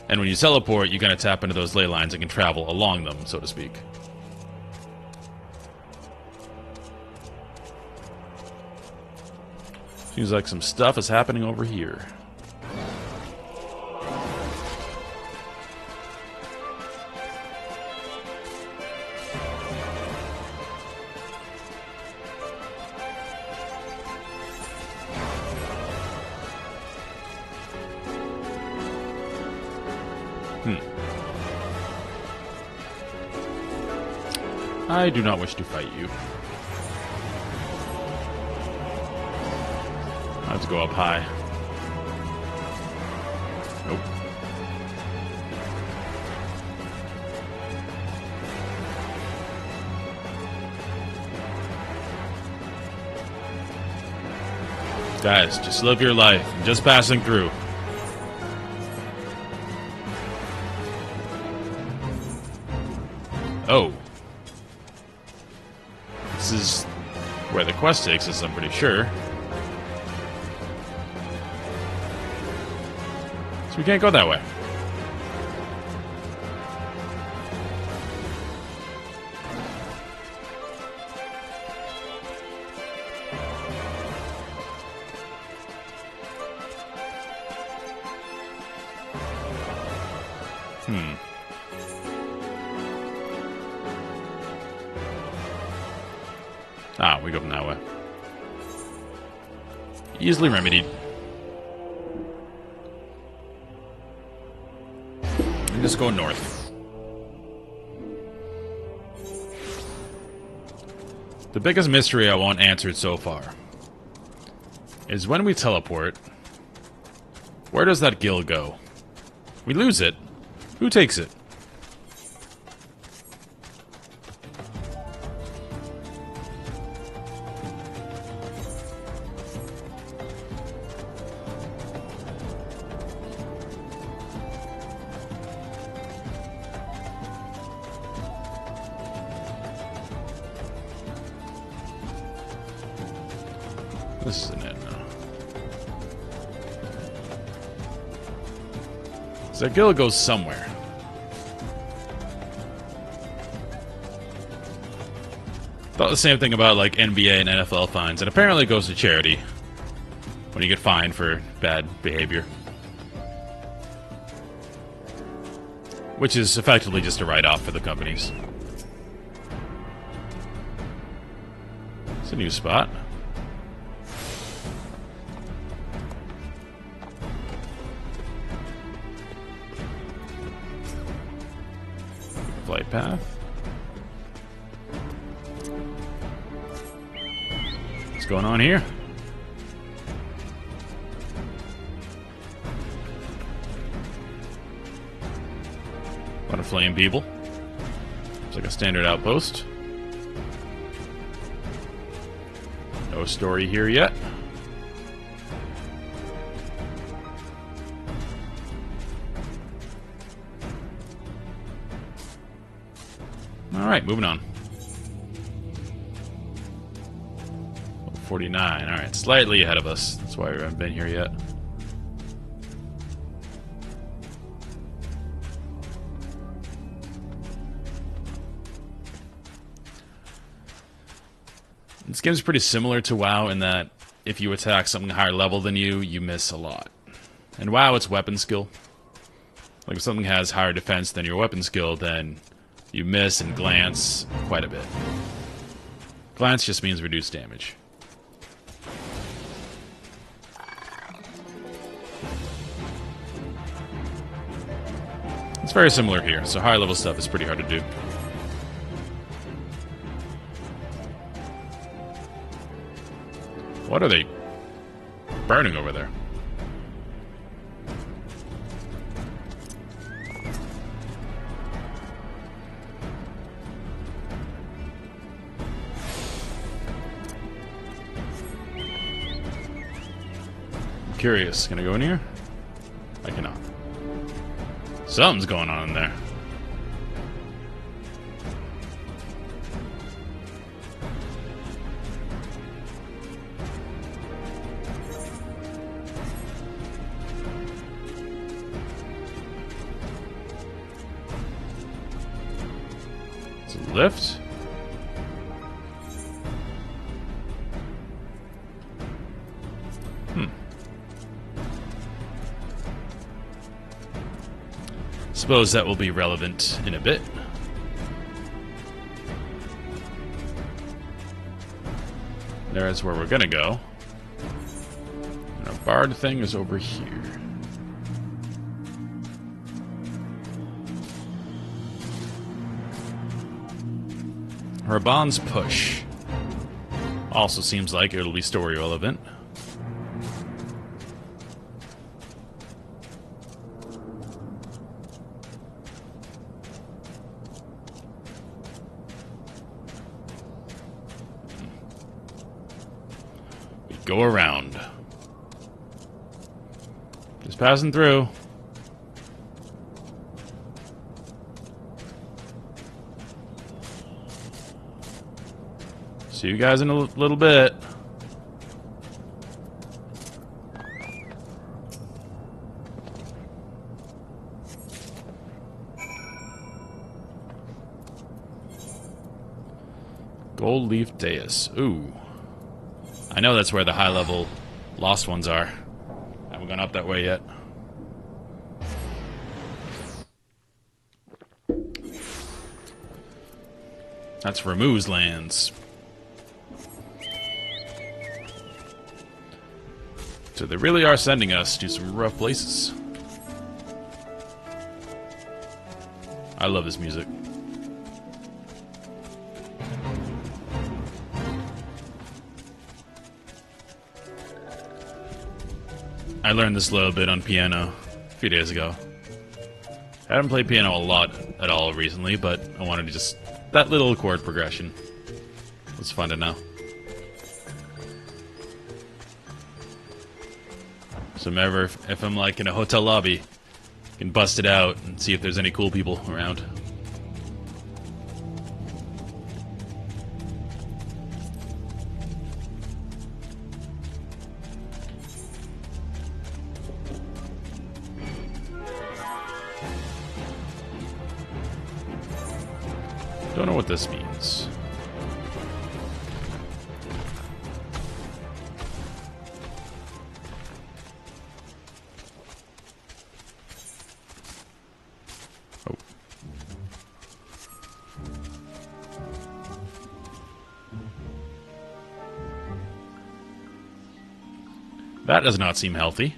And when you teleport, you kind of tap into those ley lines and can travel along them, so to speak. Seems like some stuff is happening over here. I do not wish to fight you. Let's go up high. Nope. Guys, just live your life. I'm just passing through. Oh. This is where the quest takes us, I'm pretty sure. So we can't go that way. Ah, we go from that way. Easily remedied. And just go north. The biggest mystery I want answered so far is when we teleport, where does that gill go? We lose it. Who takes it? This isn't it, no. So that gill goes somewhere. Thought the same thing about like NBA and NFL fines, and apparently it goes to charity when you get fined for bad behavior. Which is effectively just a write-off for the companies. It's a new spot. Flight path. What's going on here? A lot of flame people. Looks like a standard outpost. No story here yet. Alright, moving on. 49. Alright, slightly ahead of us. That's why we haven't been here yet. This game is pretty similar to WoW in that if you attack something higher level than you, you miss a lot. In WoW, it's weapon skill. Like if something has higher defense than your weapon skill, then you miss and glance quite a bit. Glance just means reduced damage. It's very similar here, so higher level stuff is pretty hard to do. What are they burning over there? I'm curious. Can I go in here? I cannot. Something's going on in there. a lift? Suppose that will be relevant in a bit. There's where we're gonna go. And our bard thing is over here. Raban's push. Also seems like it'll be story relevant. Go around. Just passing through. See you guys in a little bit. Gold leaf dais. Ooh. I know that's where the high-level lost ones are. I haven't gone up that way yet. That's Ramu's lands. So they really are sending us to some rough places. I love this music. I learned this a little bit on piano a few days ago. I haven't played piano a lot at all recently, but I wanted to just... that little chord progression. It's fun to know. So if I'm like in a hotel lobby, I can bust it out and see if there's any cool people around. Don't know what this means. Oh. That does not seem healthy.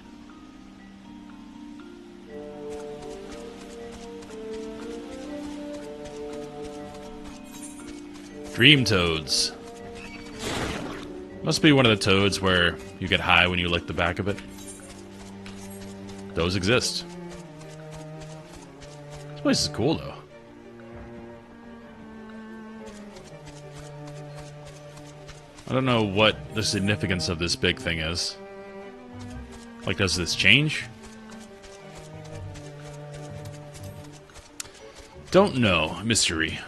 Dream toads. Must be one of the toads where you get high when you lick the back of it. Those exist. This place is cool, though. I don't know what the significance of this big thing is. Like, does this change? Don't know. Mystery.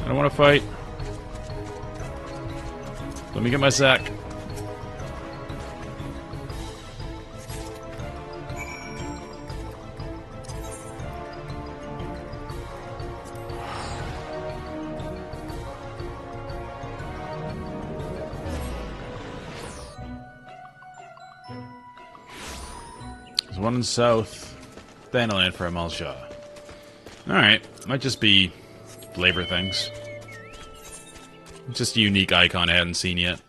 I don't want to fight. Let me get my sack. There's one in south. Thanaland for Amal Shah. Alright, might just be flavor things. Just a unique icon I hadn't seen yet.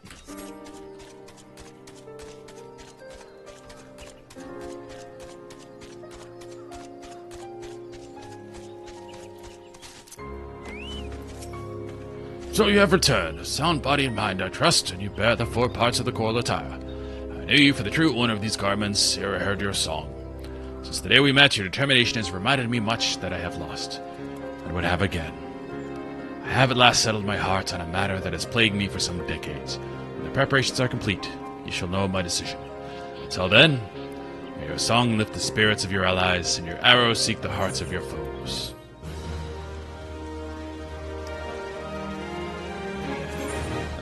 So you have returned, sound body and mind, I trust, and you bear the 4 parts of the coral attire. I knew you for the true owner of these garments ere I heard your song. Since the day we met, your determination has reminded me much that I have lost, and would have again. I have at last settled my heart on a matter that has plagued me for some decades. When the preparations are complete, you shall know my decision. Until then, may your song lift the spirits of your allies, and your arrows seek the hearts of your foes.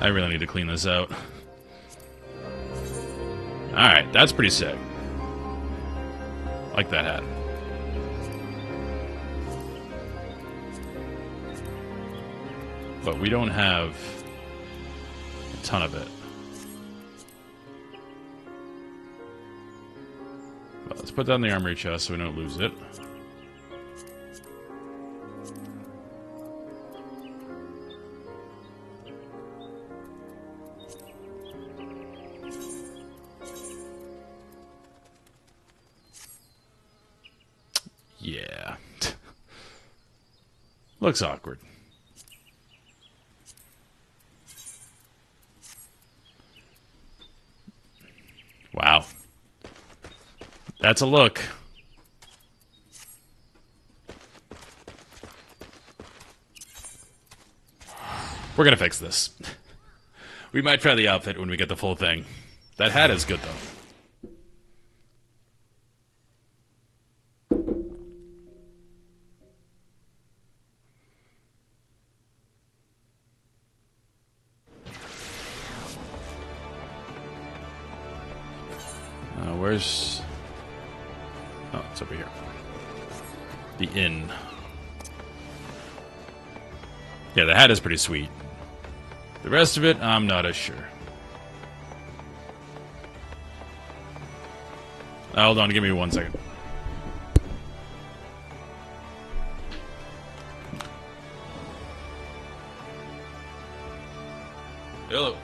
I really need to clean this out. Alright, that's pretty sick. Like that hat. But we don't have a ton of it. Well, let's put that in the armory chest so we don't lose it. Yeah. Looks awkward. Wow. That's a look. We're gonna fix this. We might try the outfit when we get the full thing. That hat is good, though. Where's... Oh, it's over here. The inn. Yeah, the hat is pretty sweet. The rest of it, I'm not as sure. Hold on, give me 1 second. Hello.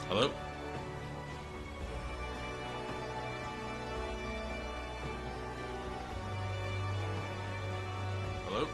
Hello? Hello?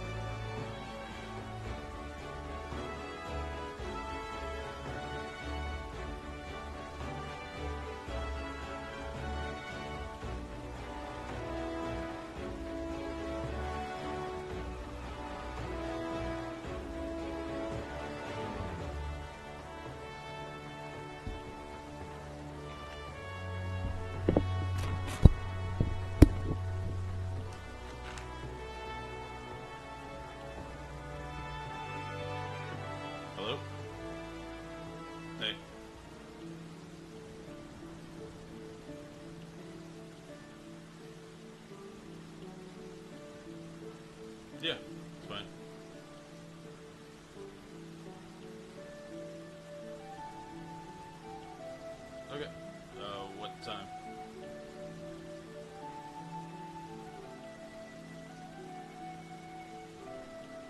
Hello? Hey. Yeah, it's fine. Okay. What time?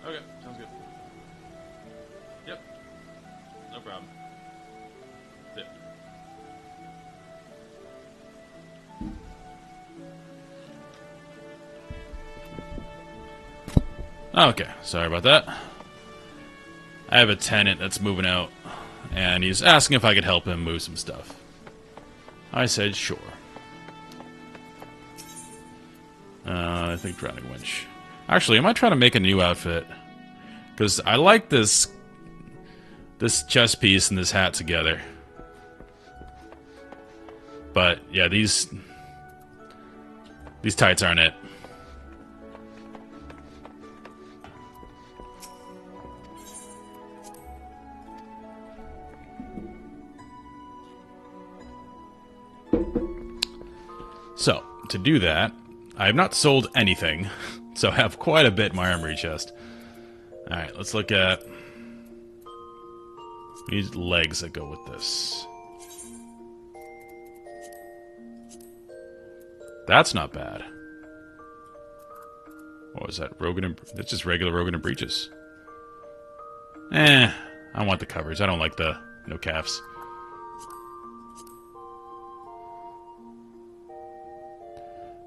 Okay, sounds good. Yep. No problem. That's it. Okay, sorry about that. I have a tenant that's moving out, and he's asking if I could help him move some stuff. I said sure. I think drowning winch. Actually, I might try to make a new outfit, because I like this chest piece and this hat together. But yeah, these tights aren't it. So, to do that, I have not sold anything, so I have quite a bit in my armory chest. Alright, let's look at these legs that go with this. That's not bad. What was that? Rogan and... That's just regular Rogan and breeches. I want the covers. I don't like the no calves.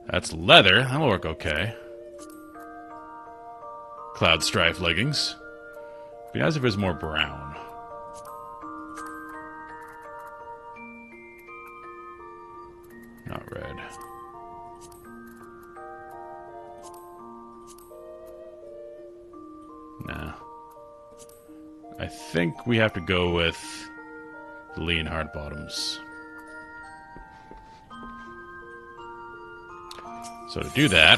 That's leather. That'll work okay. Cloud stripe leggings. Be nice if it was more brown. Not red. Nah. I think we have to go with the lean hard bottoms. So to do that,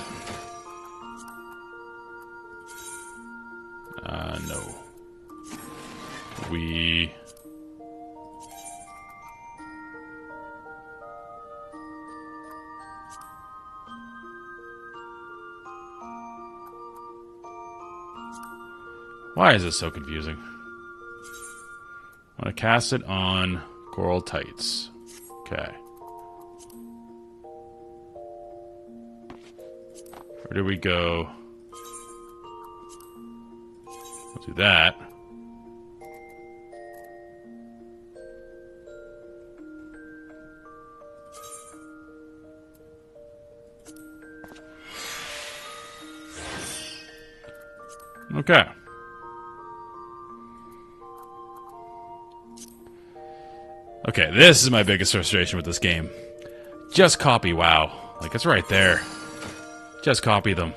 no. we... Why is this so confusing? I want to cast it on Coral Tights. Okay. Where do we go? We'll do that. Okay. Okay, this is my biggest frustration with this game. Just copy WoW. Like, it's right there. Just copy them.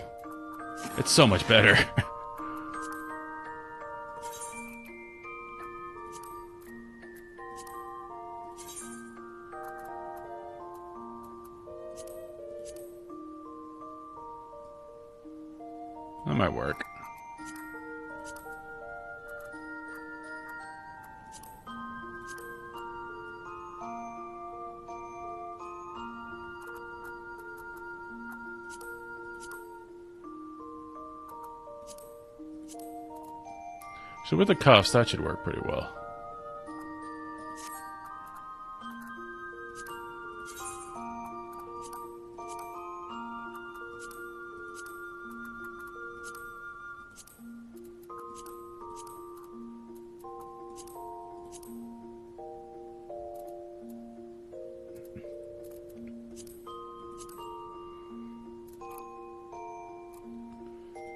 It's so much better. That might work. So with the cuffs, that should work pretty well.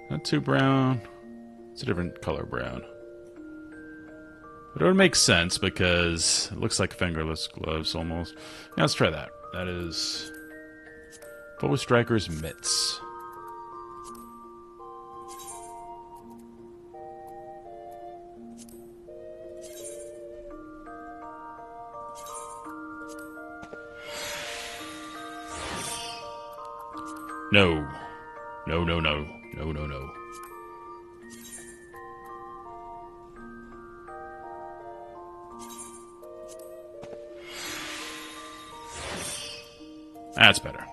Not too brown. It's a different color brown. But it would make sense because it looks like fingerless gloves almost. Yeah, let's try that. That is Bow Striker's Mitts. No. No, no, no. No, no, no. That's better.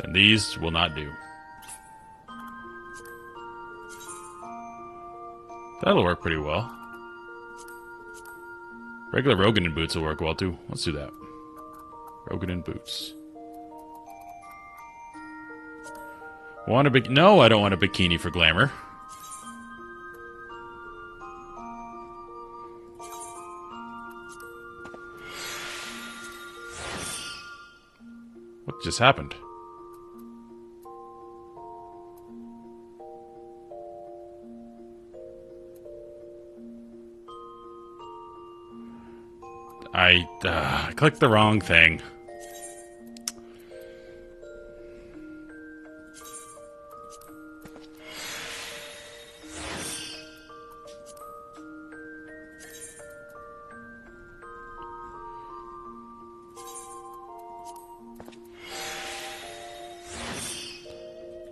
And these will not do. That'll work pretty well. Regular Rogan boots will work well too. Let's do that. Rogan boots. Want a No, I don't want a bikini for glamour. What just happened? I clicked the wrong thing.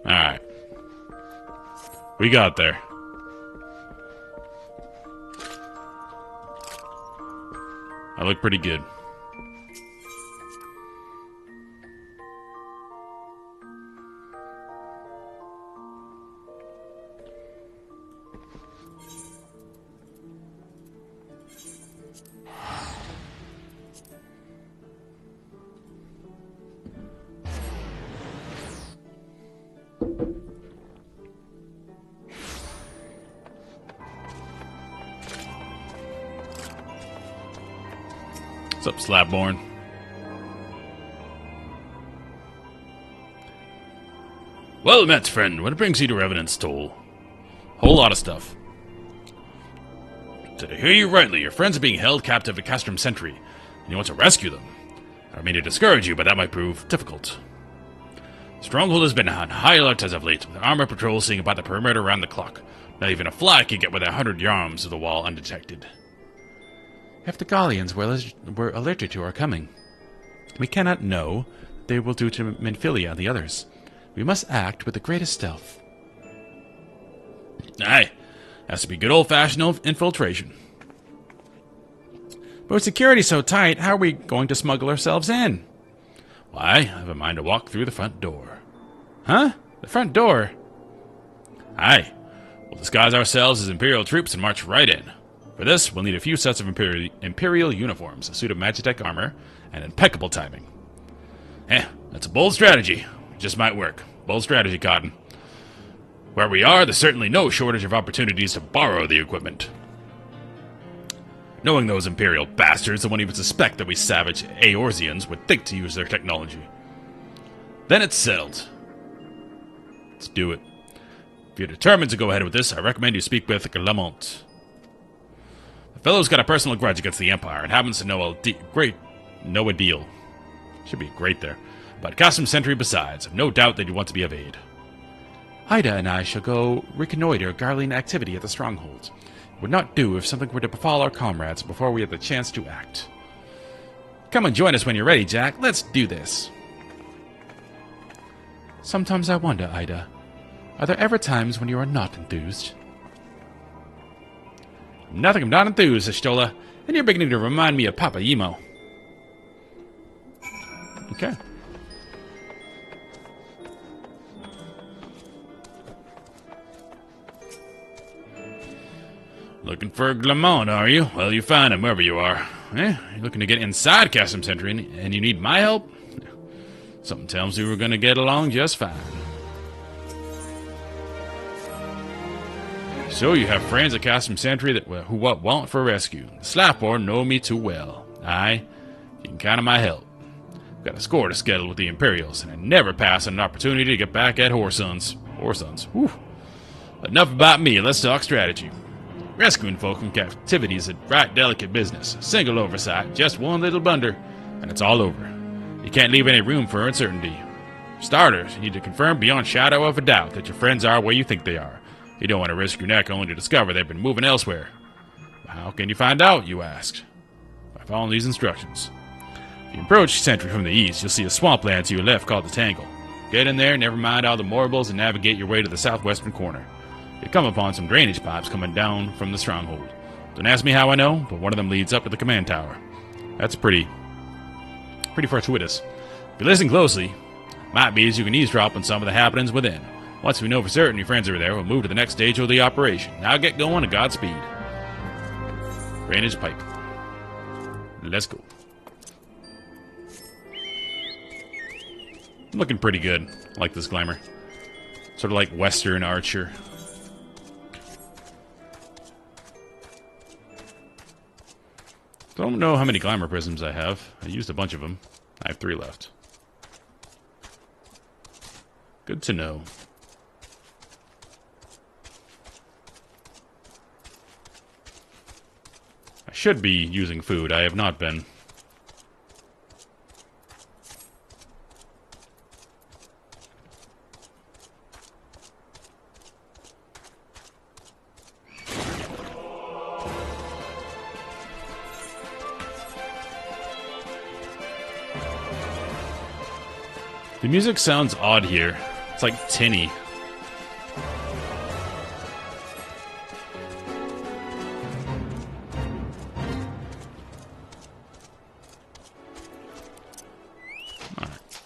Alright. We got there. I look pretty good. What's up, Slabborn? Well met, friend. What brings you to Revenant's Toll? Whole lot of stuff. Did I hear you rightly? Your friends are being held captive at Castrum Sentry, and you want to rescue them. I don't mean to discourage you, but that might prove difficult. Stronghold has been on high alert as of late, with armor patrols seeing about the perimeter around the clock. Not even a fly can get within 100 yards of the wall undetected. If the Gallians were alerted to our coming, we cannot know what they will do to Minfilia and the others. We must act with the greatest stealth. Aye, Has to be good old-fashioned infiltration. But with security so tight, how are we going to smuggle ourselves in? Why, I have a mind to walk through the front door. Huh? The front door? Aye. We'll disguise ourselves as Imperial troops and march right in. For this, we'll need a few sets of Imperial uniforms, a suit of Magitech armor, and impeccable timing. That's a bold strategy. Just might work. Bold strategy, Cotton. Where we are, there's certainly no shortage of opportunities to borrow the equipment. Knowing those Imperial bastards that won't even suspect that we savage Eorzeans would think to use their technology. Then it's settled. Let's do it. If you're determined to go ahead with this, I recommend you speak with Lamont. The fellow's got a personal grudge against the Empire and happens to know a deal. Should be great there. But Custom Sentry besides, I've no doubt that you want to be of aid. Ida and I shall go reconnoiter Garlean activity at the strongholds. It would not do if something were to befall our comrades before we had the chance to act. Come and join us when you're ready, Jack. Let's do this. Sometimes I wonder, Ida, are there ever times when you are not enthused? Nothing, I'm not enthused, Ashtola, and you're beginning to remind me of Papa Emo. Okay. Looking for Glamont, are you? Well, you find him wherever you are. You're looking to get inside Custom Sentry, and you need my help? Something tells me we're going to get along just fine. So you have friends at Custom Sentry who want for rescue. The Slackborn know me too well. Aye, you can count on my help. I've got a score to settle with the Imperials, and I never pass on an opportunity to get back at Whoresons. Whew. But enough about me, let's talk strategy. Rescuing folk from captivity is a right delicate business. Single oversight, just one little blunder, and it's all over. You can't leave any room for uncertainty. For starters, you need to confirm beyond shadow of a doubt that your friends are where you think they are. You don't want to risk your neck only to discover they've been moving elsewhere. How can you find out, you asked? By following these instructions. If you approach Sentry from the east, you'll see a swampland to your left called the Tangle. Get in there, never mind all the morables, and navigate your way to the southwestern corner. You come upon some drainage pipes coming down from the stronghold. Don't ask me how I know, but one of them leads up to the command tower. That's pretty fortuitous. If you listen closely, might be as you can eavesdrop on some of the happenings within. Once we know for certain your friends are there, we'll move to the next stage of the operation. Now get going and Godspeed. Drainage pipe. Let's go. Looking pretty good. I like this glamour. Sort of like Western Archer. Don't know how many glamour prisms I have. I used a bunch of them. I have 3 left. Good to know. I should be using food. I have not been. The music sounds odd here. It's like tinny. Alright.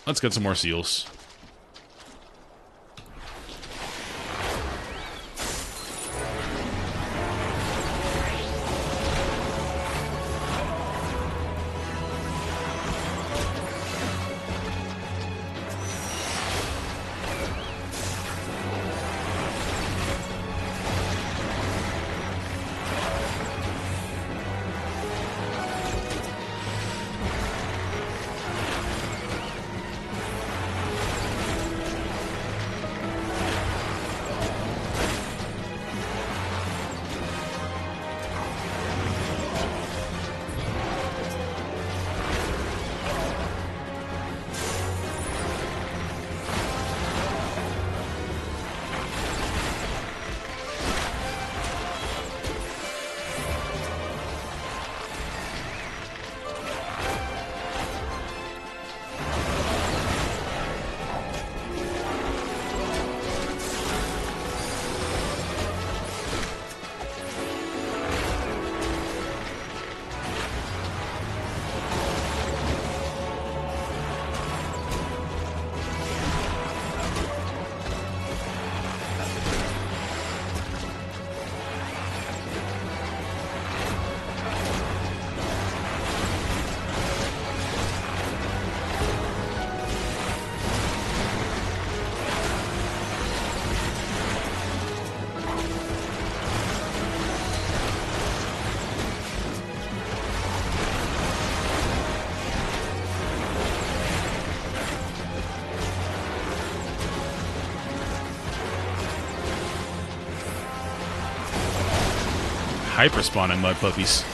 Let's get some more seals. hyper spawning mud puppies.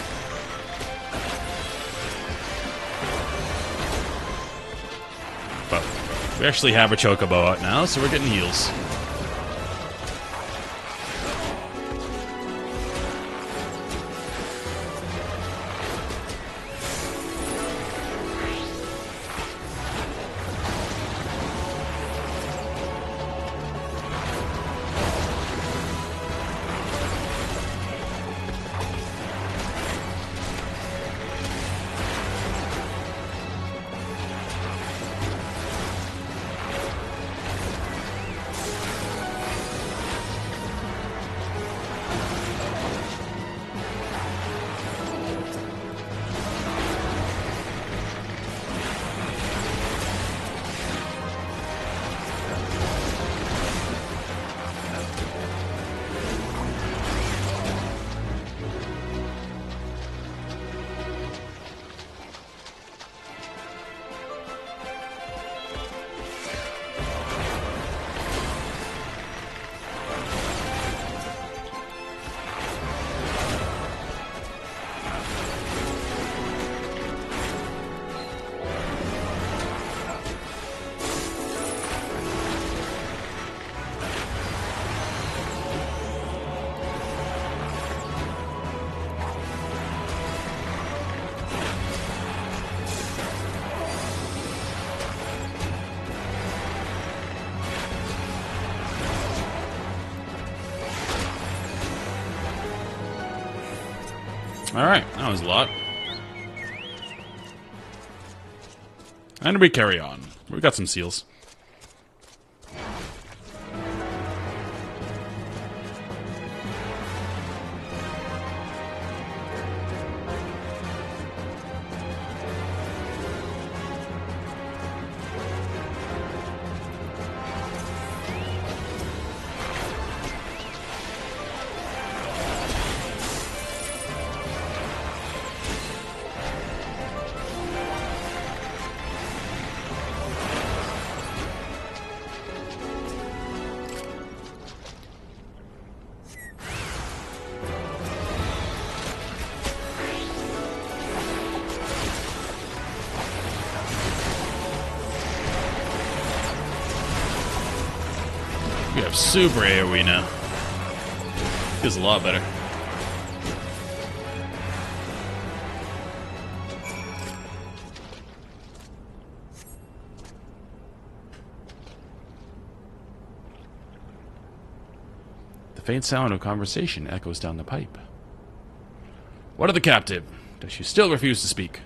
But we actually have a chocobo out now, so we're getting heals. Alright, that was a lot. And we carry on. We got some seals. We have super AoE now. Feels a lot better. The faint sound of conversation echoes down the pipe. What of the captive? Does she still refuse to speak?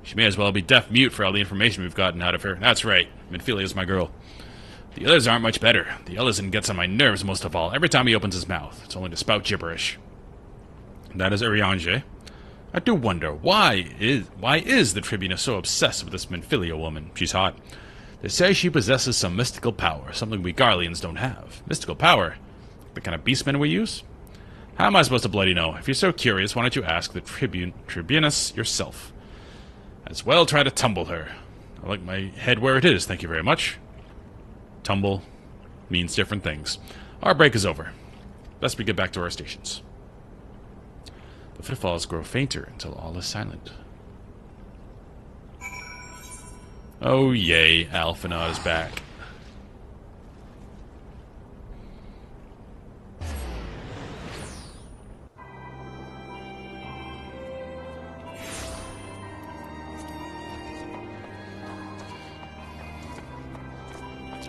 She may as well be deaf-mute for all the information we've gotten out of her. That's right. Minfilia's my girl. The others aren't much better. The Ellison gets on my nerves most of all. Every time he opens his mouth, it's only to spout gibberish. That is Urianger. I do wonder, why is the Tribuna so obsessed with this Minfilia woman? She's hot. They say she possesses some mystical power, something we Garleans don't have. Mystical power? The kind of beastmen we use? How am I supposed to bloody know? If you're so curious, why don't you ask the Tribunus yourself? As well try to tumble her. I like my head where it is, thank you very much. Tumble means different things. Our break is over. Best we get back to our stations. The footfalls grow fainter until all is silent. Oh yay, Alphanod is back.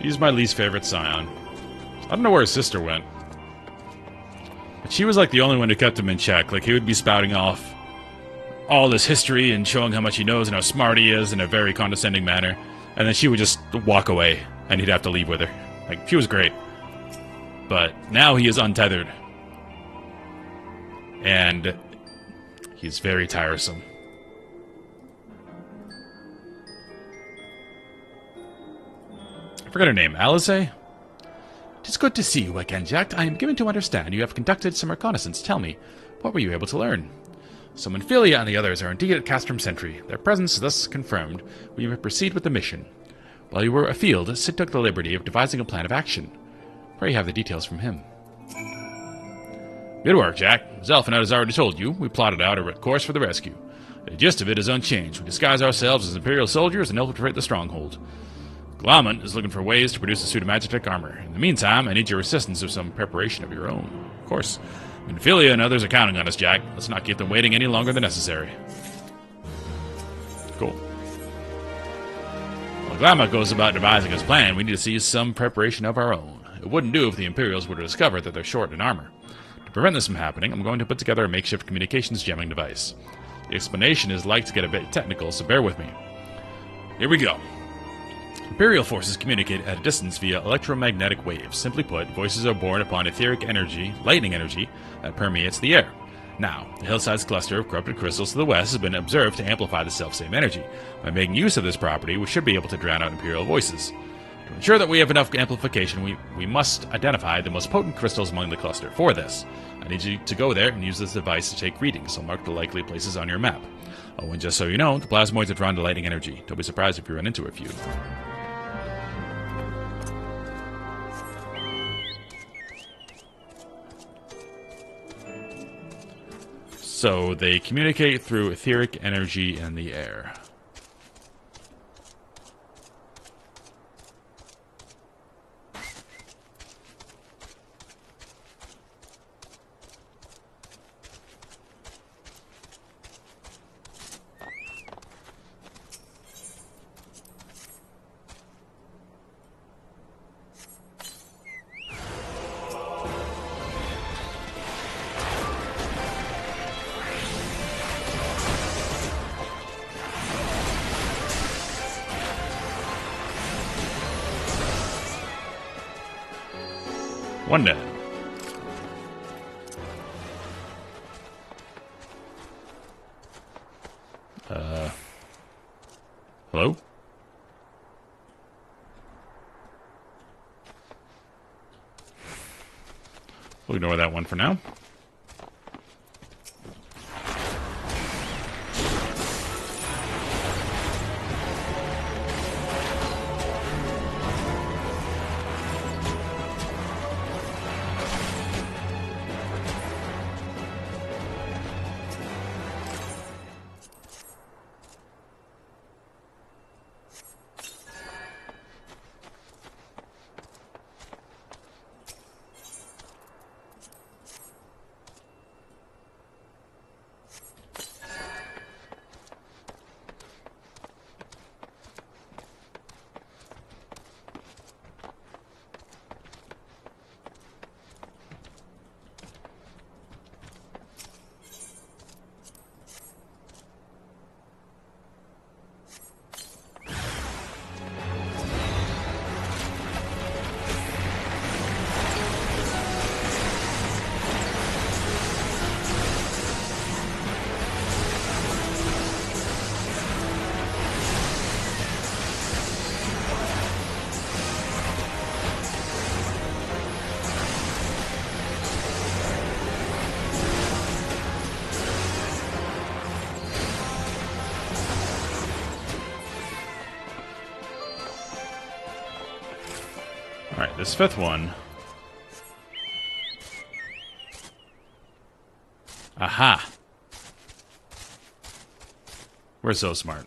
He's my least favorite scion. I don't know where his sister went. But she was like the only one who kept him in check. Like, he would be spouting off all this history and showing how much he knows and how smart he is in a very condescending manner. And then she would just walk away and he'd have to leave with her. Like, she was great. But now he is untethered. And he's very tiresome. I forgot her name. Alice? It is good to see you again, Jack. I am given to understand you have conducted some reconnaissance. Tell me, what were you able to learn? So Minfilia and the others are indeed at Castrum Sentry. Their presence thus confirmed, we may proceed with the mission. While you were afield, Sid took the liberty of devising a plan of action. Pray have the details from him. Good work, Jack. As Elfinaut has already told you, we plotted out a course for the rescue. The gist of it is unchanged. We disguise ourselves as Imperial soldiers and infiltrate the stronghold. Glomont is looking for ways to produce a suit of Magitech armor. In the meantime, I need your assistance with some preparation of your own. Of course. Minfilia and others are counting on us, Jack. Let's not keep them waiting any longer than necessary. Cool. While Glomont goes about devising his plan, we need to see some preparation of our own. It wouldn't do if the Imperials were to discover that they're short in armor. To prevent this from happening, I'm going to put together a makeshift communications jamming device. The explanation is like to get a bit technical, so bear with me. Here we go. Imperial forces communicate at a distance via electromagnetic waves. Simply put, voices are born upon etheric energy, lightning energy, that permeates the air. Now, the hillside's cluster of corrupted crystals to the west has been observed to amplify the self-same energy. By making use of this property, we should be able to drown out Imperial voices. To ensure that we have enough amplification, we must identify the most potent crystals among the cluster. For this, I need you to go there and use this device to take readings. I'll mark the likely places on your map. Oh, and just so you know, the plasmoids are drawn to lightning energy. Don't be surprised if you run into a few. So they communicate through etheric energy in the air. One down. Hello? We'll ignore that one for now. Alright, this fifth one. Aha! We're so smart.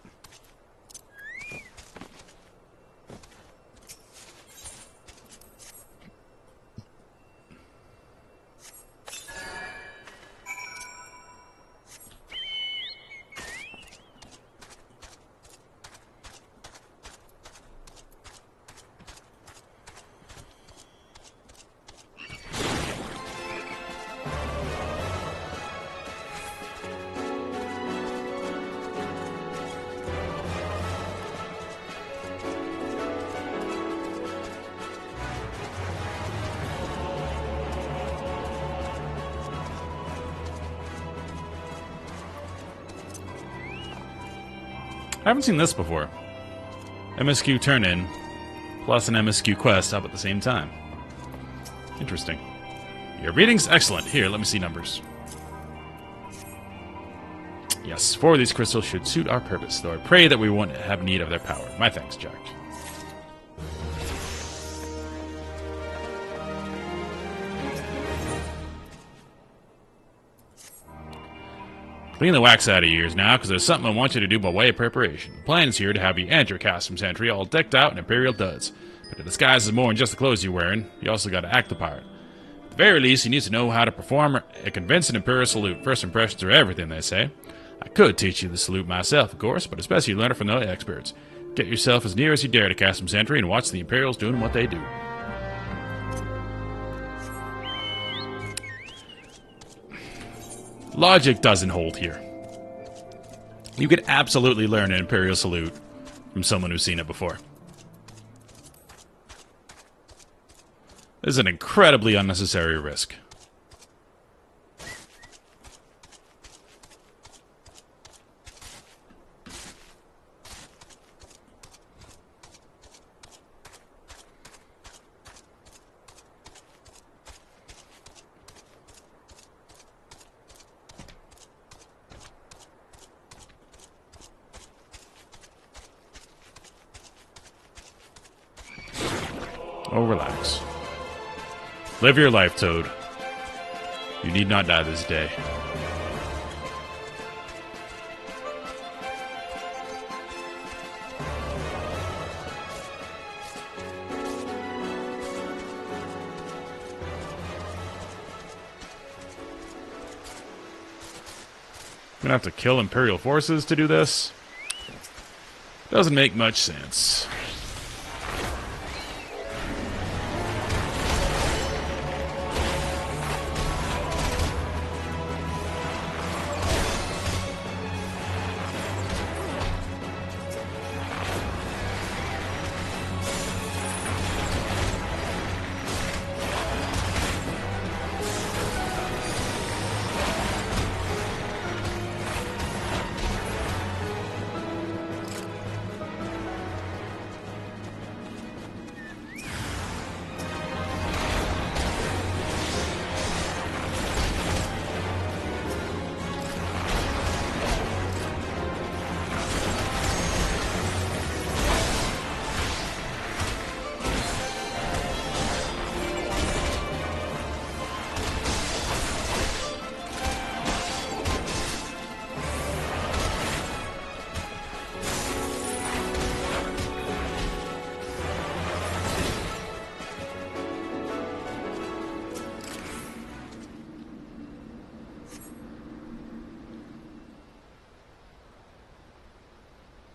I haven't seen this before. MSQ turn-in plus an MSQ quest up at the same time. Interesting. Your reading's excellent. Here, let me see numbers. Yes, 4 of these crystals should suit our purpose, though I pray that we won't have need of their power. My thanks, Jack. Clean the wax out of your ears now, because there's something I want you to do by way of preparation. The plan is here to have you enter Custom Sentry all decked out in Imperial duds. But the disguise is more than just the clothes you're wearing. You also got to act the part. At the very least, you need to know how to perform a convincing Imperial salute. First impressions are everything, they say. I could teach you the salute myself, of course, but it's best you learn it from the experts. Get yourself as near as you dare to Custom Sentry and watch the Imperials doing what they do. Logic doesn't hold here. You could absolutely learn an Imperial salute from someone who's seen it before. This is an incredibly unnecessary risk. Oh, relax. Live your life, Toad. You need not die this day. I'm gonna have to kill Imperial forces to do this? Doesn't make much sense.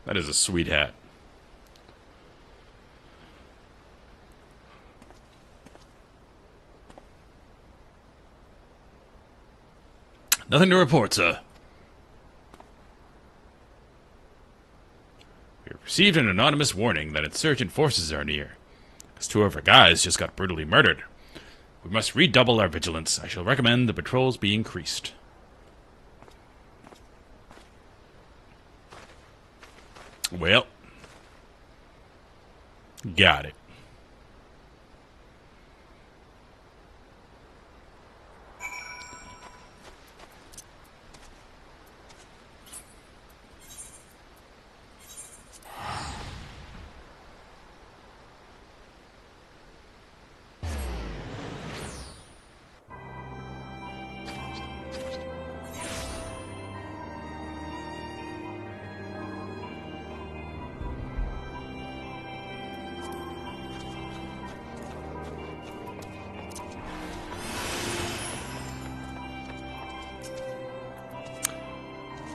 That is a sweet hat. Nothing to report, sir. We have received an anonymous warning that insurgent forces are near. As two of our guys just got brutally murdered. We must redouble our vigilance. I shall recommend the patrols be increased. Well, got it.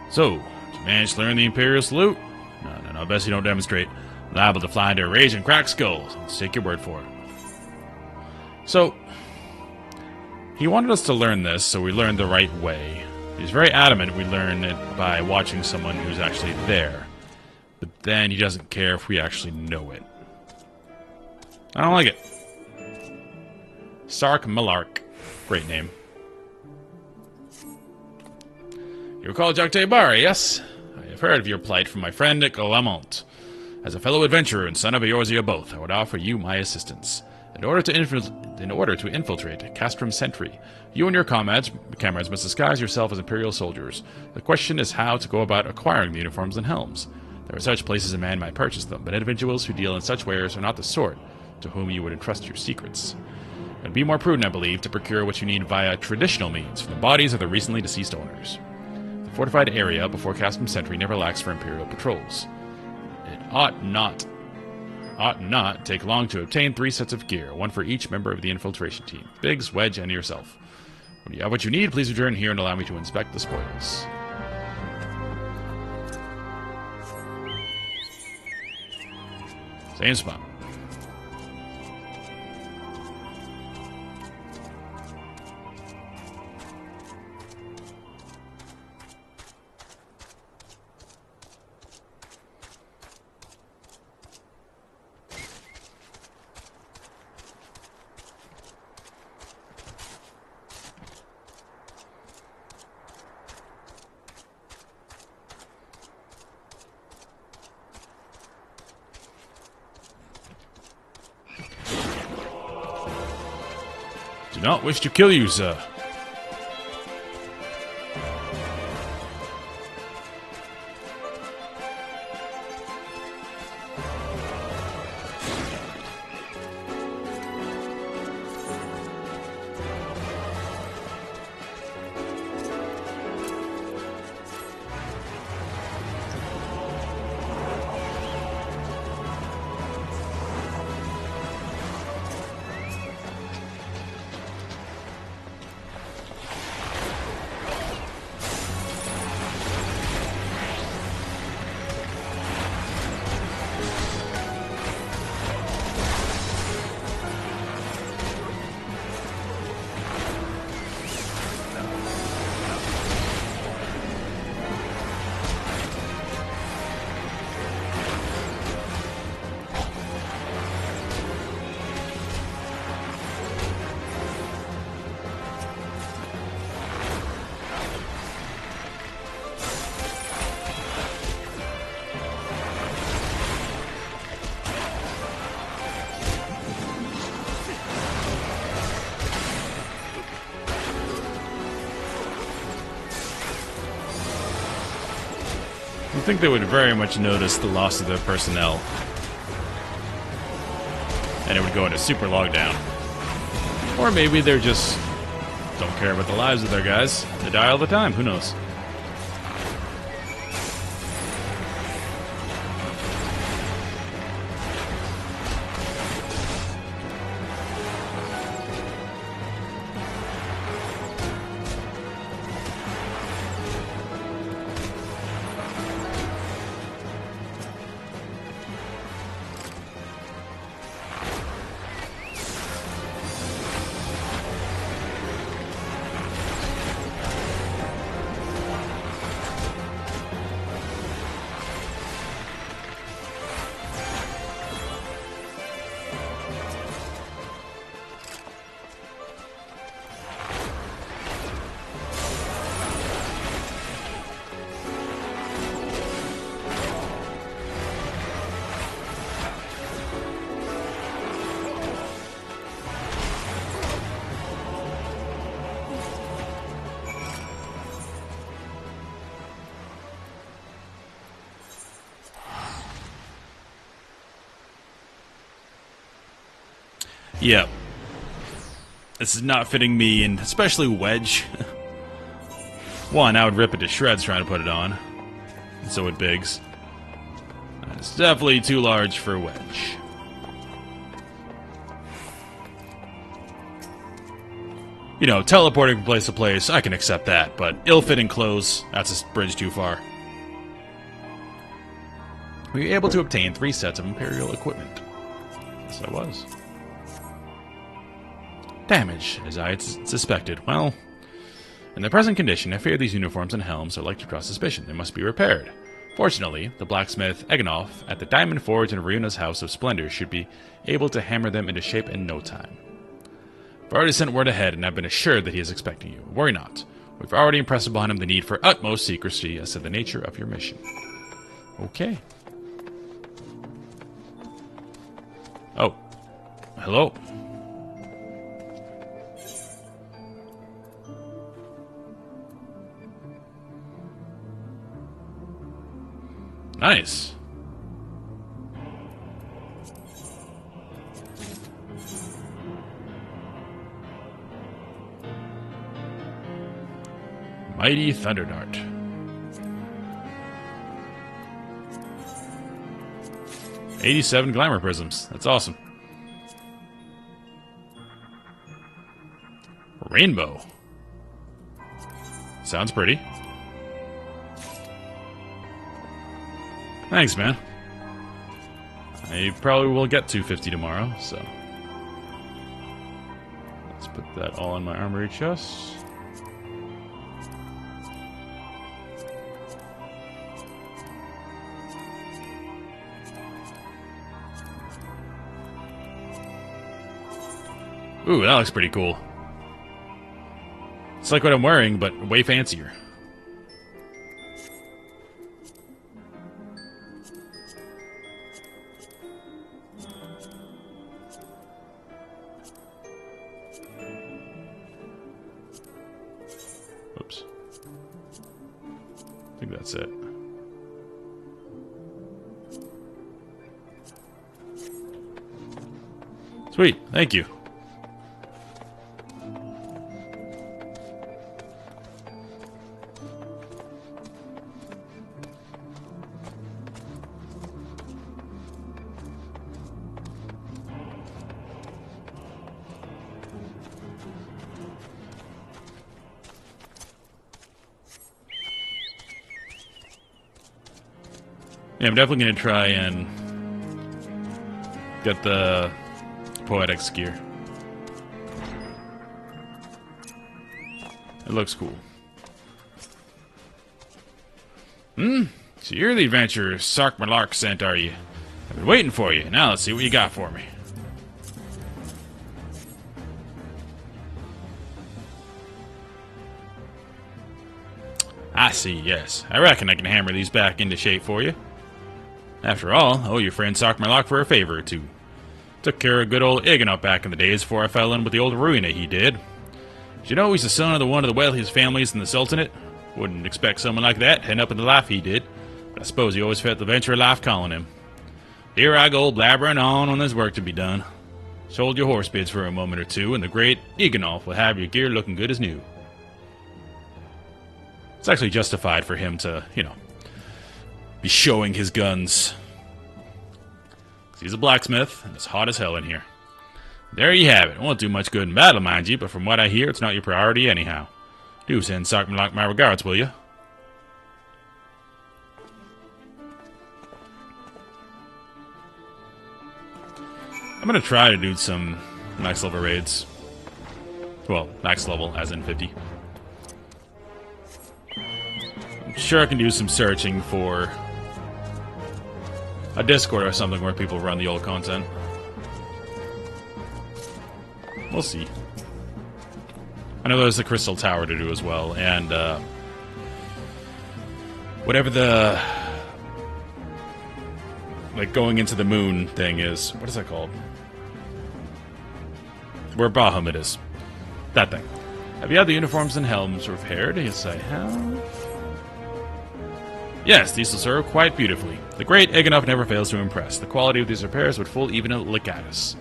So, did you manage to learn the Imperial salute? No, best you don't demonstrate. Liable to fly into a rage and crack skulls. Let's take your word for it. So, he wanted us to learn this, so we learned the right way. He's very adamant we learn it by watching someone who's actually there. But then he doesn't care if we actually know it. I don't like it. Sark Malark. Great name. You recall Jacques Barre, yes? I have heard of your plight from my friend Clement. As a fellow adventurer and son of Eorzea both, I would offer you my assistance. In order to infiltrate Castrum Sentry, you and your comrades must disguise yourself as Imperial soldiers. The question is how to go about acquiring the uniforms and helms. There are such places a man might purchase them, but individuals who deal in such wares are not the sort to whom you would entrust your secrets. It would be more prudent, I believe, to procure what you need via traditional means from the bodies of the recently deceased owners. The Fortified area before Castum Sentry never lacks for Imperial patrols. It ought not take long to obtain 3 sets of gear, 1 for each member of the infiltration team. Biggs, Wedge, and yourself. When you have what you need, please return here and allow me to inspect the spoils. Same spot. Do not wish to kill you, sir. I think they would very much notice the loss of their personnel. And it would go into super lockdown. Or maybe they're just don't care about the lives of their guys. They die all the time, who knows? Yep. This is not fitting me, and especially Wedge. One, I would rip it to shreds trying to put it on. And so would Biggs. It's definitely too large for Wedge. You know, teleporting from place to place, I can accept that, but ill-fitting clothes, that's a bridge too far. Were you able to obtain 3 sets of Imperial equipment? Yes, I was. Damage, as I had suspected. Well, in their present condition, I fear these uniforms and helms are like to draw suspicion. They must be repaired. Fortunately, the blacksmith Eganoff at the Diamond Forge in Ryuna's House of Splendor should be able to hammer them into shape in no time. I've already sent word ahead, and I've been assured that he is expecting you. Worry not. We've already impressed upon him the need for utmost secrecy as to the nature of your mission. Okay. Oh. Hello. Nice. Mighty Thunderdart. 87 glamour prisms. That's awesome. Rainbow. Sounds pretty. Thanks, man. I probably will get 250 tomorrow, so... Let's put that all in my armory chest. Ooh, that looks pretty cool. It's like what I'm wearing, but way fancier. Oops. I think that's it. Sweet, thank you. Yeah, I'm definitely going to try and get the Poetics gear. It looks cool. So you're the adventurer Sark Malark sent, are you? I've been waiting for you. Now let's see what you got for me. I see, yes. I reckon I can hammer these back into shape for you. After all, I owe your friend Sark Malark for a favor or two. Took care of good old Ignop back in the days before I fell in with the old Ruina he did. Did you know he's the son of one of the wealthiest families in the Sultanate? Wouldn't expect someone like that heading up in the life he did, but I suppose he always felt the venture of life calling him. Here I go blabbering on there's work to be done. Sold your horse bids for a moment or two, and the great Ignolf will have your gear looking good as new. It's actually justified for him to, you know, be showing his guns. He's a blacksmith, and it's hot as hell in here. There you have it. Won't do much good in battle, mind you, but from what I hear, it's not your priority anyhow. Do send Sark Malark my regards, will you? I'm gonna try to do some max level raids. Well, max level, as in 50. I'm sure I can do some searching for a Discord or something where people run the old content. We'll see. I know there's the Crystal Tower to do as well, and whatever the like going into the moon thing is. What is that called? Where Bahamut is. That thing. Have you had the uniforms and helms repaired? Yes, I have. Yes, these will serve quite beautifully. The great Ignov never fails to impress. The quality of these repairs would fool even a Legatus.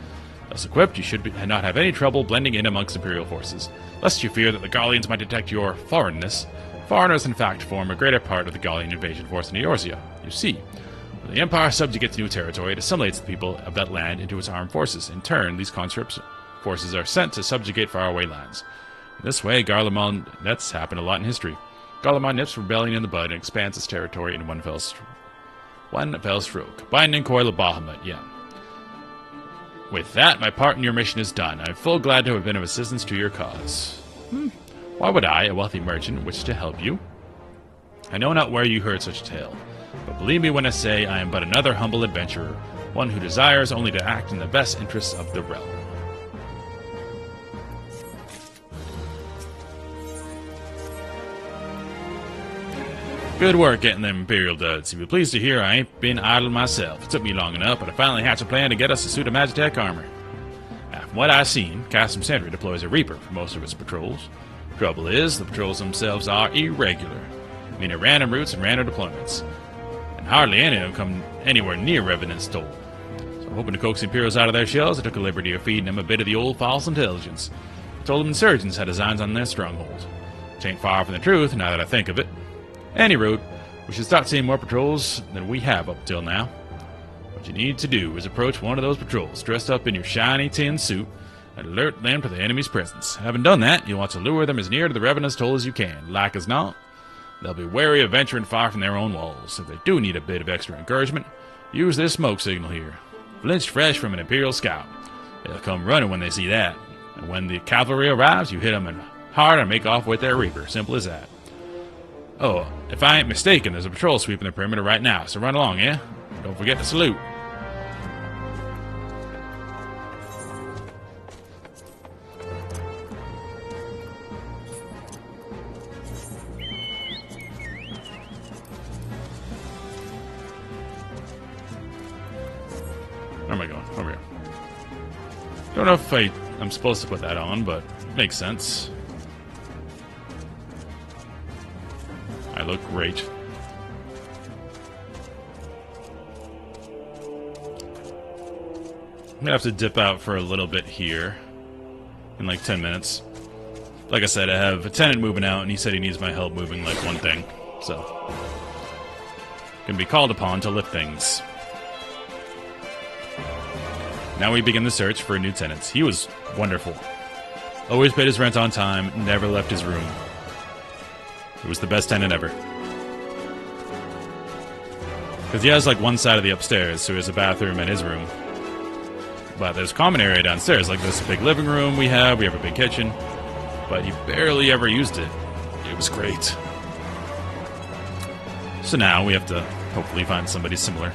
Thus equipped, you should not have any trouble blending in amongst Imperial forces, lest you fear that the Gallians might detect your foreignness. Foreigners, in fact, form a greater part of the Gallian invasion force in Eorzea. You see, when the Empire subjugates new territory, it assimilates the people of that land into its armed forces. In turn, these conscript forces are sent to subjugate faraway lands. In this way, Garlemald, that's happened a lot in history. Garlemald nips rebellion in the bud and expands its territory in one fell stroke. Binding coil of Bahamut, yeah. With that, my part in your mission is done. I'm full glad to have been of assistance to your cause. Why would I, a wealthy merchant, wish to help you? I know not where you heard such a tale, but believe me when I say I am but another humble adventurer, one who desires only to act in the best interests of the realm. Good work getting them Imperial duds. You'll be pleased to hear I ain't been idle myself. It took me long enough, but I finally hatched a plan to get us a suit of Magitech armor. Now, from what I've seen, Custom Sentry deploys a Reaper for most of its patrols. Trouble is, the patrols themselves are irregular, meaning random routes and random deployments. And hardly any of them come anywhere near Revenant's toll. So I'm hoping to coax the Imperials out of their shells. I took a liberty of feeding them a bit of the old false intelligence. I told them insurgents had designs on their stronghold. Which ain't far from the truth, now that I think of it. Any route, we should start seeing more patrols than we have up till now. What you need to do is approach one of those patrols dressed up in your shiny tin suit and alert them to the enemy's presence. Having done that, you'll want to lure them as near to the Revenant's toll as you can. Like as not, they'll be wary of venturing far from their own walls. If they do need a bit of extra encouragement, use this smoke signal here. Flinched fresh from an Imperial scout. They'll come running when they see that. And when the cavalry arrives, you hit them hard and make off with their Reaper. Simple as that. Oh, if I ain't mistaken, there's a patrol sweeping the perimeter right now, so run along, yeah? Don't forget to salute. Where am I going? Over here. Don't know if I'm supposed to put that on, but makes sense. I look great. I'm gonna have to dip out for a little bit here. In like 10 minutes. Like I said, I have a tenant moving out, and he said he needs my help moving like one thing. So, gonna be called upon to lift things. Now we begin the search for new tenants. He was wonderful. Always paid his rent on time, never left his room. It was the best tenant ever. Because he has like one side of the upstairs, so he has a bathroom and his room. But there's a common area downstairs, like this big living room we have a big kitchen. But he barely ever used it. It was great. So now we have to hopefully find somebody similar.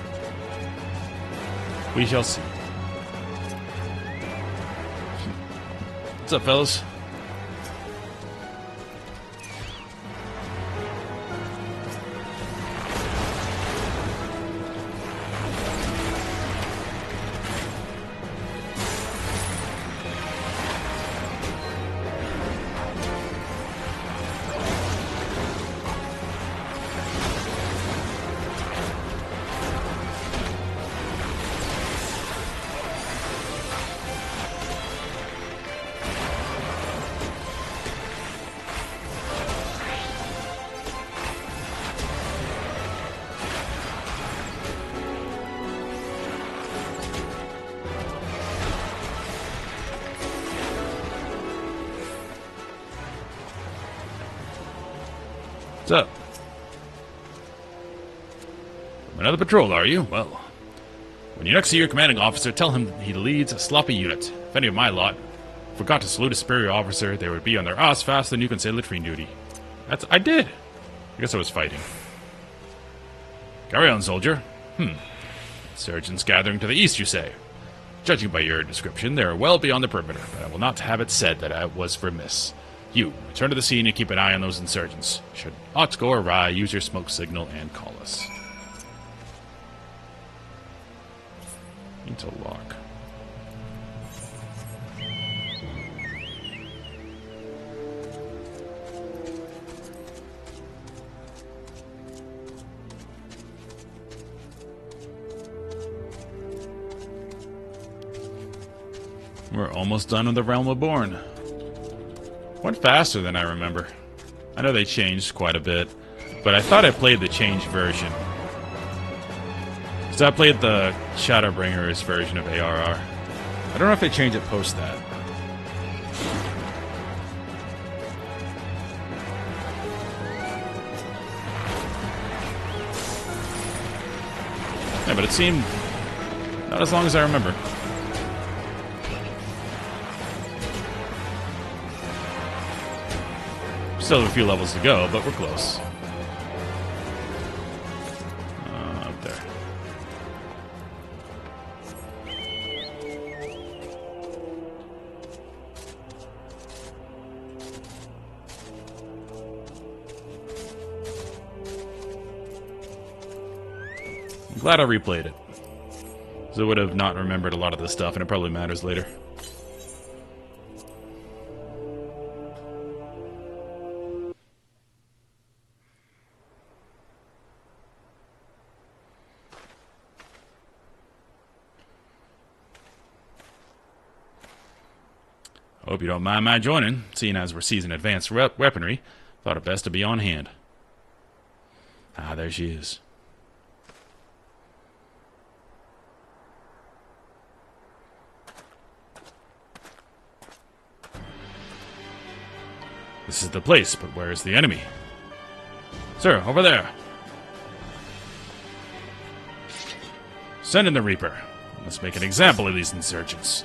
We shall see. What's up, fellas? What's up? Another patrol, are you? Well, when you next see your commanding officer, tell him he leads a sloppy unit. If any of my lot forgot to salute a superior officer, they would be on their ass faster than you can say latrine duty. I did. I guess I was fighting. Carry on, soldier. Insurgents gathering to the east, you say? Judging by your description, they are well beyond the perimeter, but I will not have it said that I was remiss. You, return to the scene and keep an eye on those insurgents. Should aught go awry, use your smoke signal and call us. Need to lock. We're almost done with the Realm Reborn. Went faster than I remember. I know they changed quite a bit, but I thought I played the changed version. So I played the Shadowbringers version of ARR. I don't know if they changed it post that. Yeah, but it seemed not as long as I remember. Still have a few levels to go, but we're close. Up there. I'm glad I replayed it. Because I would have not remembered a lot of this stuff, and it probably matters later. Hope you don't mind my joining, seeing as we're seizing advanced weaponry. Thought it best to be on hand. Ah, there she is. This is the place, but where is the enemy? Sir, over there. Send in the Reaper. Let's make an example of these insurgents.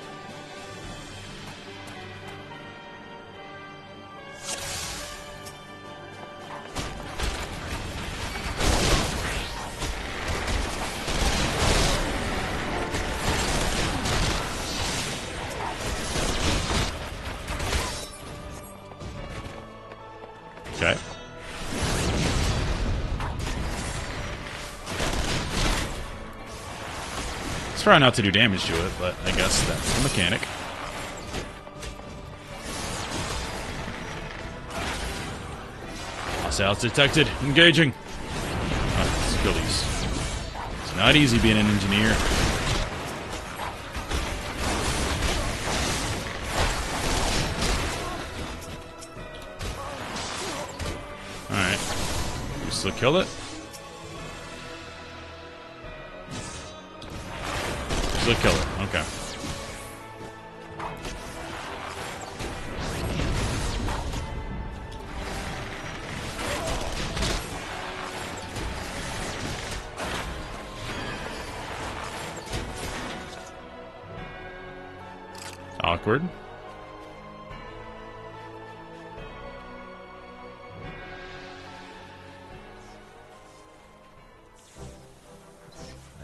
Okay. Let's try not to do damage to it, but I guess that's the mechanic. Hostiles detected. Engaging. Let's kill these. It's not easy being an engineer. Alright. You still kill it? Still kill it. Okay. Awkward.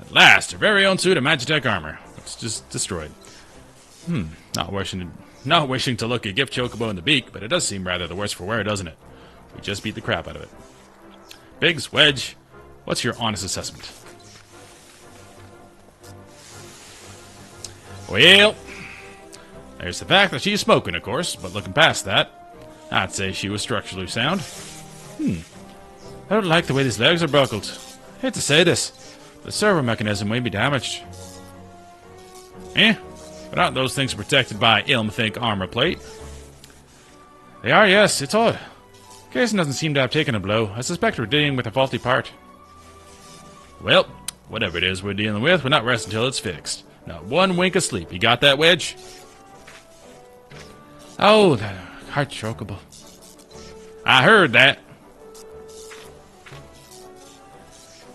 At last, our very own suit of Magitech armor. It's just destroyed. Not wishing to look a gift chocobo in the beak, but it does seem rather the worse for wear, doesn't it? We just beat the crap out of it. Biggs, Wedge, what's your honest assessment? Well, there's the fact that she's smoking, of course, but looking past that, I'd say she was structurally sound. I don't like the way these legs are buckled. Hate to say this, the servo mechanism may be damaged. But aren't those things protected by Ilmthink armor plate? They are, yes, it's odd. Jason doesn't seem to have taken a blow. I suspect we're dealing with a faulty part. Well, whatever it is we're dealing with, we'll not rest until it's fixed. Not one wink of sleep. You got that, Wedge? Oh, the heart chokeable. I heard that.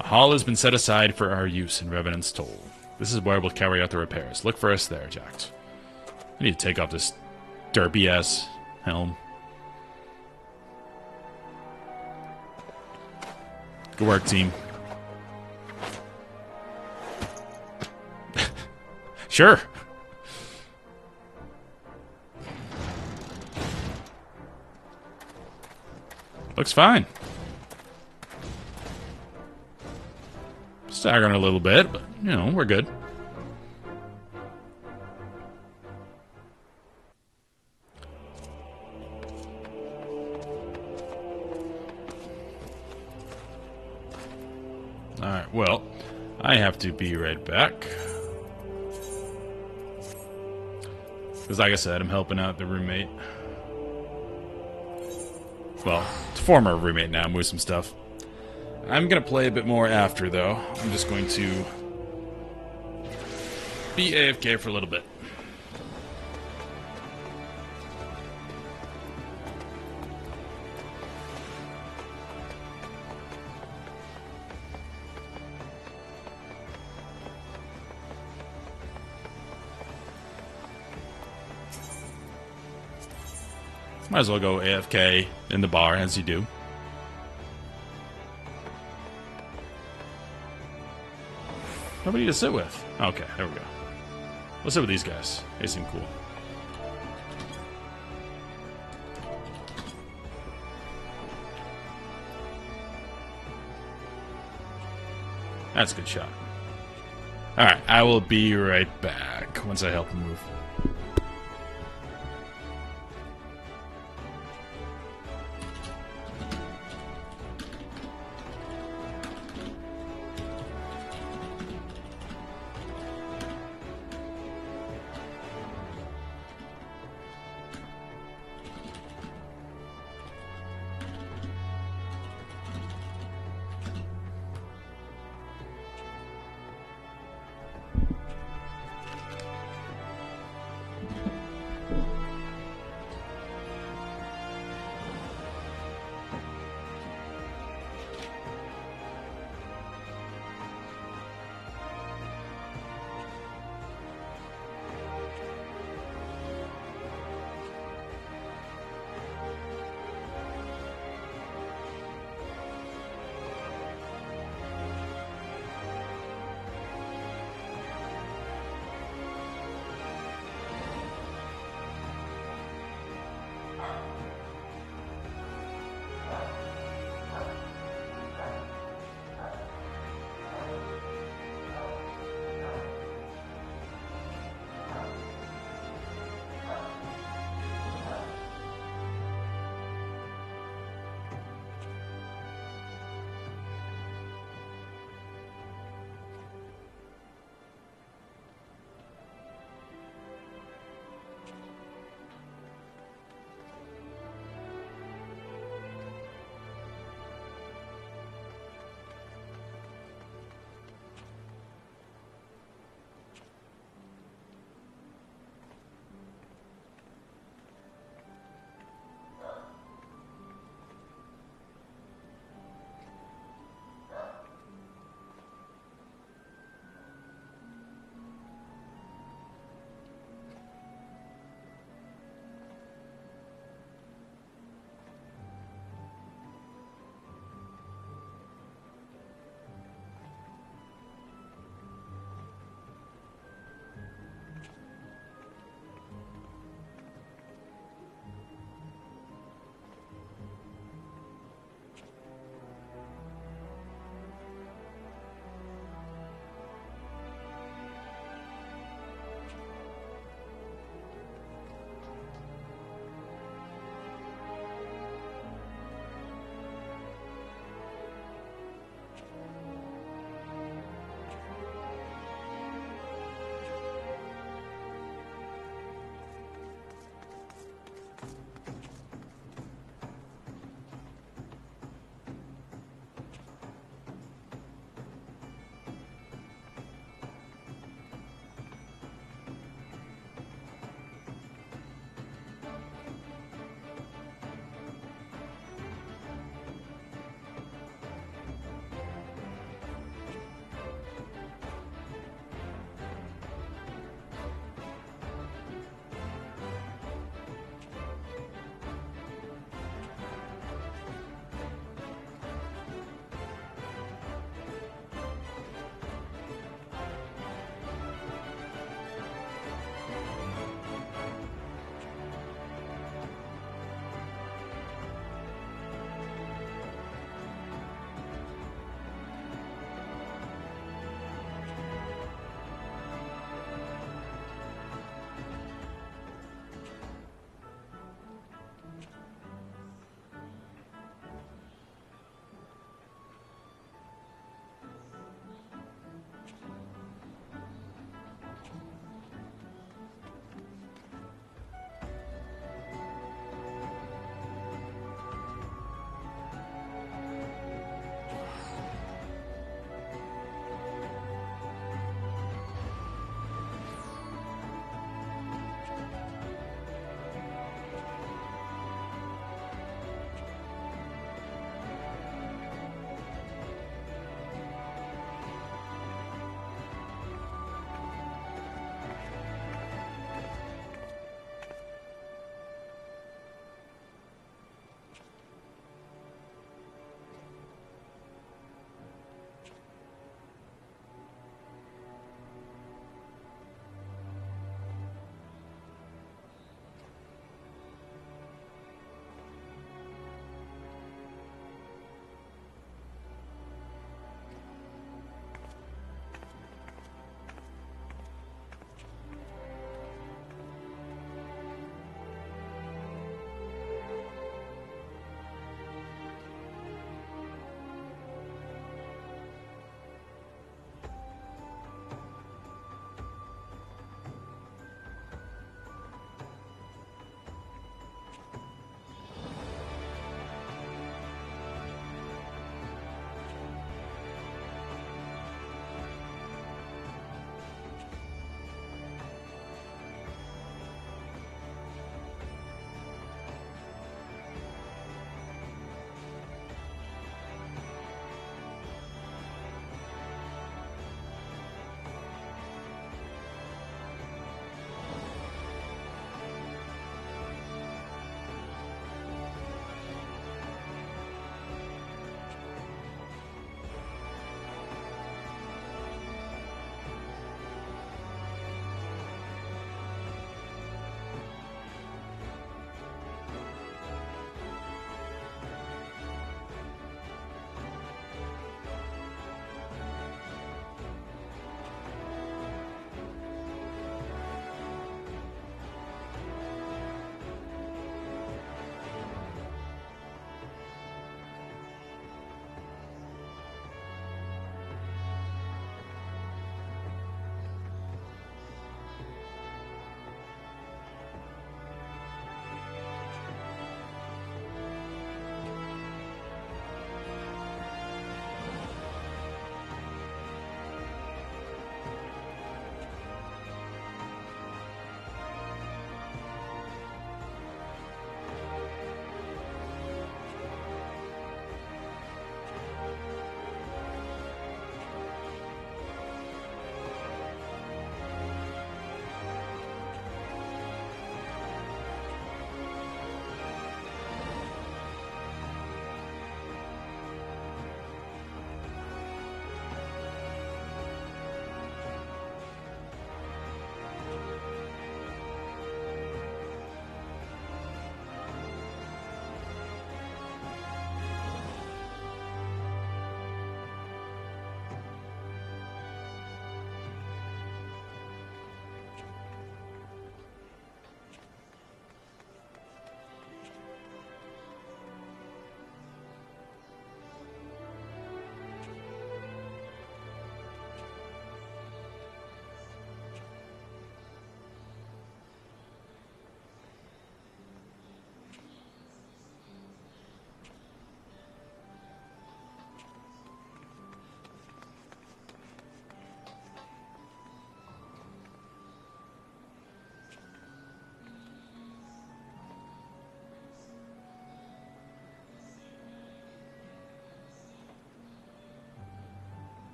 A hall has been set aside for our use in Revenant's Toll. This is where we'll carry out the repairs. Look for us there, Jax. I need to take off this derpy-ass helm. Good work, team. Sure. Looks fine. Staggering a little bit, but, you know, we're good. Alright, well, I have to be right back. Because like I said, I'm helping out the roommate. Well, former roommate now, move some stuff. I'm going to play a bit more after, though. I'm just going to be AFK for a little bit. Might as well go AFK in the bar, as you do. Nobody to sit with. Okay, there we go. Let's sit with these guys. They seem cool. That's a good shot. Alright, I will be right back once I help him move.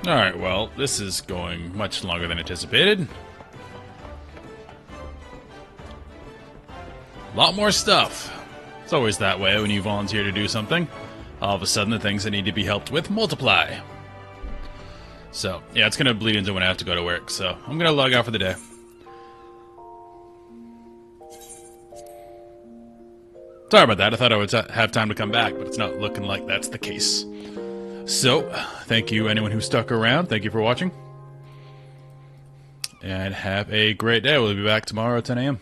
Alright, well, this is going much longer than anticipated. A lot more stuff. It's always that way when you volunteer to do something. All of a sudden, the things that need to be helped with multiply. So, yeah, it's going to bleed into when I have to go to work, so I'm going to log out for the day. Sorry about that. I thought I would have time to come back, but it's not looking like that's the case. So, thank you anyone who stuck around. Thank you for watching. And have a great day. We'll be back tomorrow at 10 a.m.